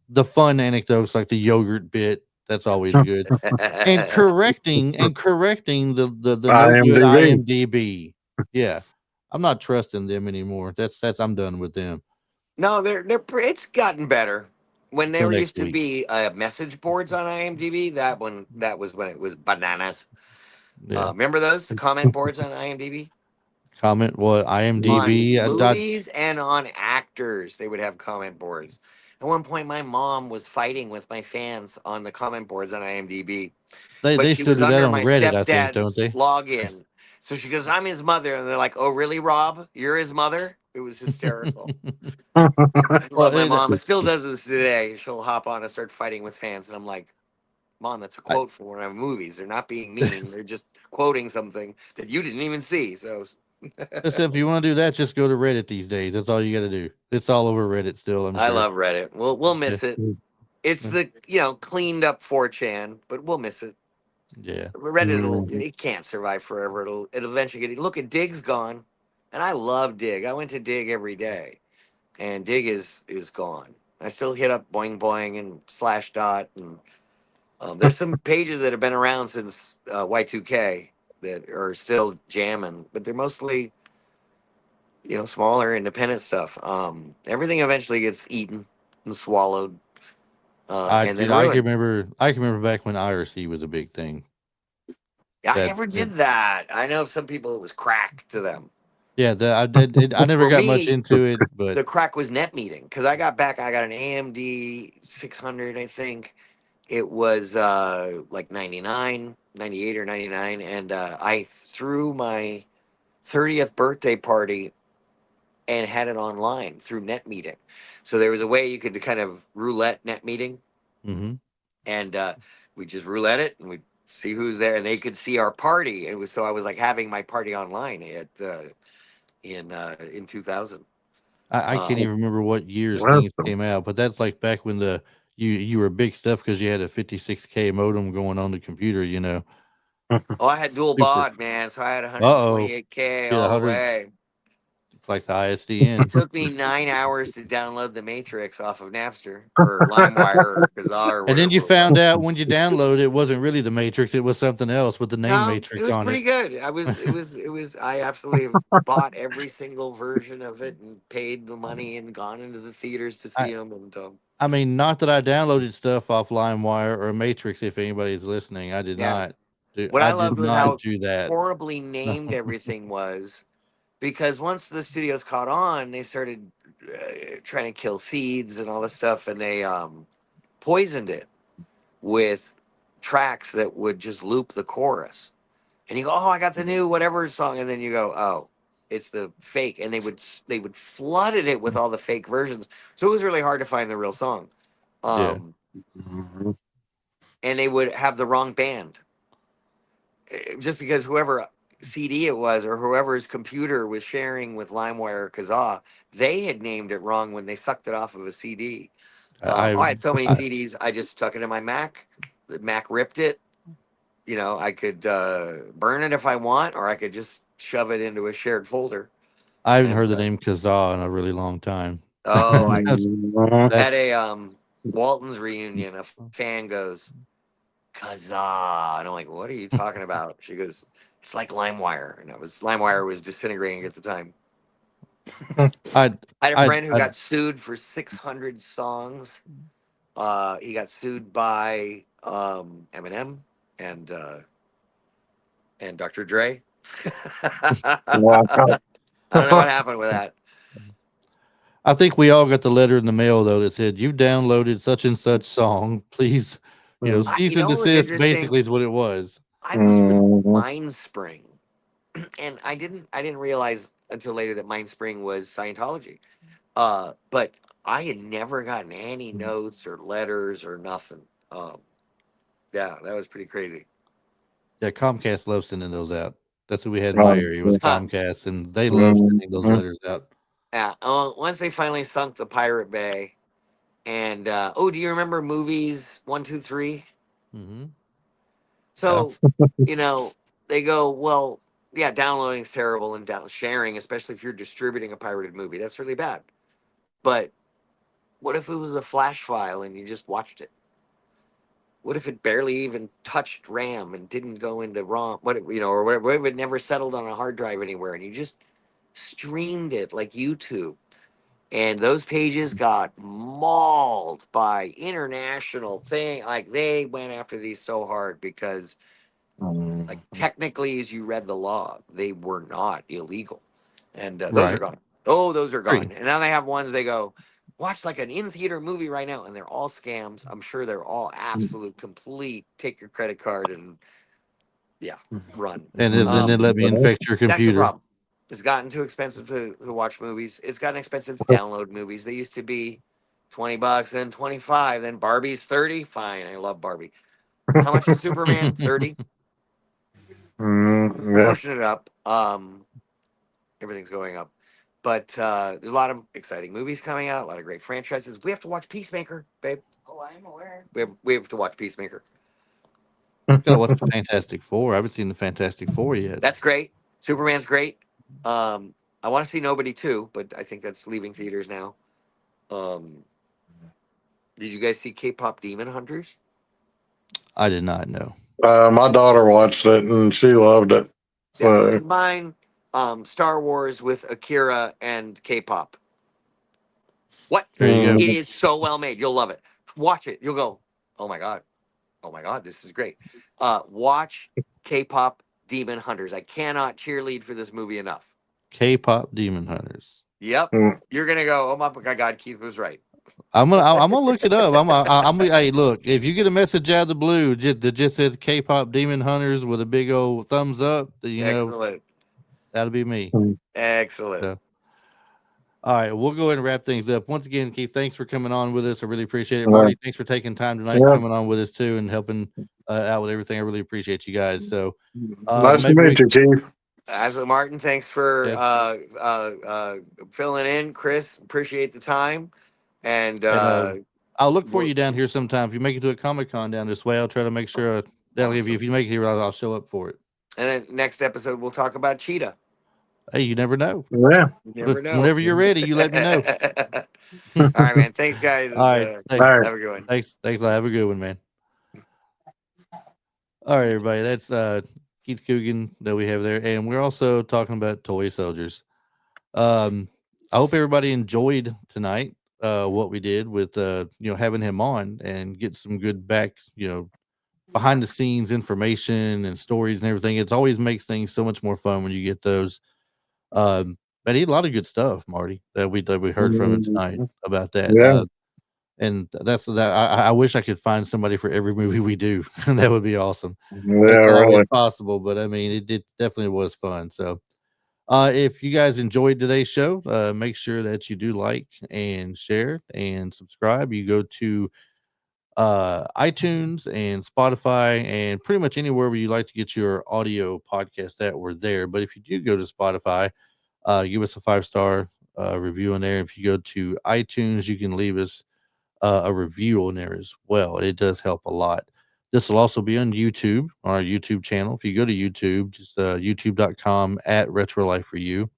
S1: The fun anecdotes like the yogurt bit, that's always good. And correcting the no good
S3: IMDb.
S1: IMDb. Yeah. I'm not trusting them anymore. That's I'm done with them
S2: No, it's gotten better. When
S1: till
S2: there
S1: next
S2: used to
S1: week.
S2: be message boards on IMDb, that was when it was bananas.
S1: Yeah.
S2: Remember those, the comment boards on IMDb?
S1: Comment what
S2: On
S1: IMDb.
S2: movies and on actors. They would have comment boards. At one point, my mom was fighting with my fans on the comment boards on IMDb, but
S1: they
S2: she
S1: still
S2: was
S1: do that
S2: under
S1: on
S2: my
S1: Reddit, I think, don't
S2: stepdad's
S1: they?
S2: login. So she goes, "I'm his mother," and they're like, "Oh, really, Rob? You're his mother?" It was hysterical. I
S1: Well,
S2: love my mom. It still does this today. She'll hop on and start fighting with fans, and I'm like, "Mom, that's a
S1: I,
S2: quote from one of my movies. They're not being mean. They're just quoting something that you didn't even see." So
S1: listen, if you want to do that, just go to Reddit these days. That's all you got to do. It's all over Reddit still, I'm
S2: I
S1: sure.
S2: love Reddit. We'll
S1: Yeah,
S2: miss it. It's
S1: yeah,
S2: the cleaned up 4chan, but we'll miss it.
S1: yeah.
S2: Reddit it can't survive forever. It'll eventually get. Look at Dig's gone, and I love Dig. I went to Dig every day, and Dig is gone. I still hit up Boing Boing and Slash Dot, and there's some pages that have been around since Y2K that are still jamming, but they're mostly smaller independent stuff. Everything eventually gets eaten and swallowed, and then
S1: Dude, I can
S2: ruined.
S1: remember. I can remember back when IRC was a big thing.
S2: I
S1: That,
S2: never
S1: that
S2: did that. I know some people it was crack to them.
S1: yeah, that I did. I never
S2: For
S1: got much
S2: me,
S1: into it, but
S2: the crack was net meeting because I got back. I got an AMD 600, I think. It was like 99, 98 or 99. And I threw my 30th birthday party and had it online through net meeting. So there was a way you could kind of roulette net meeting.
S1: hmm
S2: And we just roulette it and we see who's there. And they could see our party. It was so I was like having my party online in 2000.
S1: I can't
S2: Um,
S1: even remember what years things came out. But that's like back when you were big stuff because you had a 56K modem going on the computer.
S2: Oh, I had dual
S1: Super.
S2: baud, man. So I had
S1: Uh oh,
S2: 128K
S1: get a
S2: all the
S1: hundred.
S2: way.
S1: It's like the
S2: It
S1: ISDN.
S2: took me 9 hours to download the Matrix off of Napster or LimeWire or Kazaa or
S1: And then you
S2: whatever it was.
S1: found out when you download it wasn't really the Matrix; it was something else with the name
S2: No, it
S1: Matrix
S2: was
S1: on it.
S2: pretty good. I absolutely have bought every single version of it and paid the money and gone into the theaters to
S1: I
S2: see them. And
S1: I mean, not that I downloaded stuff off LimeWire or Matrix. If anybody's listening, I did
S2: yeah,
S1: not do.
S2: what I
S1: I did
S2: loved was
S1: not
S2: how
S1: do that.
S2: horribly
S1: No.
S2: named everything was. Because once the studios caught on, they started trying to kill seeds and all this stuff, and they poisoned it with tracks that would just loop the chorus. And you go, "Oh, I got the new whatever song," and then you go, "Oh, it's the fake," and they would flooded it with all the fake versions, so it was really hard to find the real song.
S1: Yeah,
S2: Um, and they would have the wrong band just because whoever CD it was or whoever's computer was sharing with LimeWire or Kazaa, they had named it wrong when they sucked it off of a CD.
S1: I
S2: I had so many
S1: I,
S2: CDs, I just stuck it in my Mac. The Mac ripped it. I could burn it if I want, or I could just shove it into a shared folder.
S1: I haven't
S2: And
S1: heard the name Kazaa in a really long time.
S2: I
S1: that's
S2: at
S1: that's
S2: a Walton's reunion, a fan goes, "Kazaa," and I'm like, "What are you talking about?" She goes, "It's like LimeWire," and LimeWire was disintegrating at the time.
S1: I
S2: I had a
S1: I
S2: friend who
S1: I
S2: got sued for 600 songs. He got sued by Eminem and uh, and Dr. Dre.
S3: Wow.
S2: I don't know what happened with that.
S1: I think we all got the letter in the mail though that said you've downloaded such and such song. Please, cease
S2: You
S1: and
S2: know what was
S1: desist.
S2: interesting?
S1: Basically, is what it was.
S2: I was with Mindspring, and I didn't realize until later that Mindspring was Scientology. But I had never gotten any notes or letters or nothing. Um, yeah, that was pretty crazy.
S1: Yeah, Comcast loves sending those out. That's what we had in my area was
S2: Huh.
S1: Comcast, and they love sending those letters out.
S2: Yeah. Once they finally sunk the Pirate Bay, and do you remember movies 1, 2, 3?
S1: hmm Yeah,
S2: So, you know, they go, well, yeah, downloading's terrible and down sharing, especially if you're distributing a pirated movie, that's really bad. But what if it was a flash file and you just watched it? What if it barely even touched RAM and didn't go into ROM? Or whatever? What if it never settled on a hard drive anywhere and you just streamed it like YouTube? And those pages got mauled by international thing. Like they went after these so hard because, like, technically, as you read the law, they were not illegal. and those
S1: Right.
S2: are gone. Oh, those are gone.
S1: Free.
S2: And now they have ones they go watch like an in-theater movie right now, and they're all scams. I'm sure they're all absolute complete. Take your credit card and run.
S1: And then let me infect your
S2: That's the
S1: computer.
S2: problem. It's gotten too expensive to watch movies. It's gotten expensive to download movies. They used to be $20, then 25, then Barbie's 30. Fine, I love Barbie. How much is Superman? 30. We're
S3: Yeah.
S2: pushing it up. Everything's going up. But there's a lot of exciting movies coming out, a lot of great franchises. We have to watch Peacemaker, babe.
S4: Oh, I'm aware.
S2: We have to watch Peacemaker.
S1: Gotta watch the Fantastic Four. I haven't seen the Fantastic Four yet.
S2: That's great. Superman's great. I want to see Nobody too, but I think that's leaving theaters now. Did you guys see K-pop Demon Hunters?
S1: I did not know.
S3: My daughter watched it and she loved it.
S2: Yeah,
S3: So
S2: combine Star Wars with Akira and K-pop. What?
S1: There you go.
S2: It is so well made. You'll love it. Watch it. You'll go, oh my god, this is great. Watch K-pop Demon Hunters. I cannot cheerlead for this movie enough.
S1: K-pop Demon Hunters.
S2: Yep,
S3: Mm.
S2: you're gonna go. Oh my god, Keith was right.
S1: I'm gonna look it up. I'm hey, look, if you get a message out of the blue that just says K-pop Demon Hunters with a big old thumbs up, you know,
S2: Excellent.
S1: that'll be me.
S2: Excellent.
S1: So, all right, we'll go ahead and wrap things up. Once again, Keith, thanks for coming on with us. I really appreciate it. Marty, thanks for taking time tonight, coming on with us too, and helping out with everything. I really appreciate you guys. So,
S3: nice to meet you, Keith.
S2: Absolutely, Martin. Thanks for filling in. Chris, appreciate the time. And
S1: I'll look for you down here sometime. If you make it to a Comic-Con down this way, I'll try to make sure if you make it here, I'll show up for it.
S2: And then next episode, we'll talk about Cheetah.
S1: Hey, you never know.
S3: Yeah.
S2: You never know.
S1: Whenever you're ready, you let me know.
S2: All right, man. Thanks, guys.
S1: All right.
S2: Have a good one.
S1: Thanks. Have a good one, man. All right, everybody. That's Keith Coogan that we have there. And we're also talking about toy soldiers. I hope everybody enjoyed tonight what we did with having him on and get some good back, behind the scenes information and stories and everything. It always makes things so much more fun when you get those. But he had a lot of good stuff, Marty, that we heard from him tonight about that.
S3: Yeah.
S1: And that's that. I wish I could find somebody for every movie we do. That would be awesome.
S3: Yeah,
S1: It's not
S3: really.
S1: always possible, but I mean, it definitely was fun. So, if you guys enjoyed today's show, make sure that you do like and share and subscribe. You go to iTunes and Spotify and pretty much anywhere where you like to get your audio podcast that we're there. But if you do go to Spotify, give us a 5-star review in there. If you go to iTunes, you can leave us a review on there as well. It does help a lot. This will also be on YouTube, on our YouTube channel. If you go to YouTube, just youtube.com @RetroLifeForYou.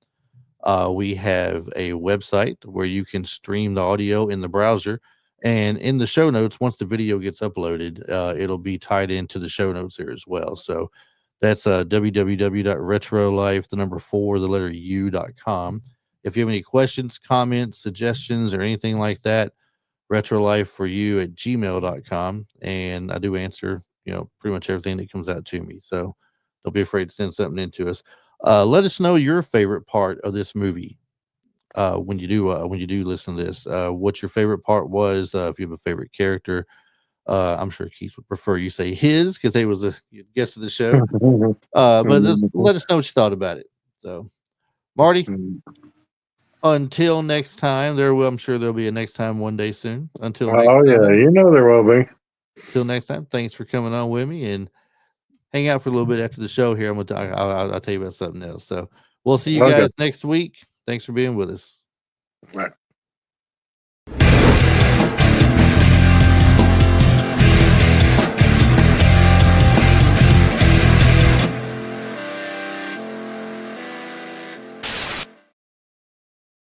S1: We have a website where you can stream the audio in the browser. And in the show notes, once the video gets uploaded, it'll be tied into the show notes there as well. So that's www.retrolife4u.com. If you have any questions, comments, suggestions, or anything like that, retrolife4u@gmail.com. And I do answer, pretty much everything that comes out to me. So don't be afraid to send something into us. Let us know your favorite part of this movie. When you do listen to this, what your favorite part was, if you have a favorite character. I'm sure Keith would prefer you say his because he was a guest of the show. But just let us know what you thought about it. So, Marty, until next time, I'm sure there'll be a next time one day soon. Until next time.
S3: Yeah, there will be.
S1: Until next time, thanks for coming on with me and hang out for a little bit after the show here. I'll tell you about something else. So we'll see you guys next week. Thanks for being with us.
S3: Right.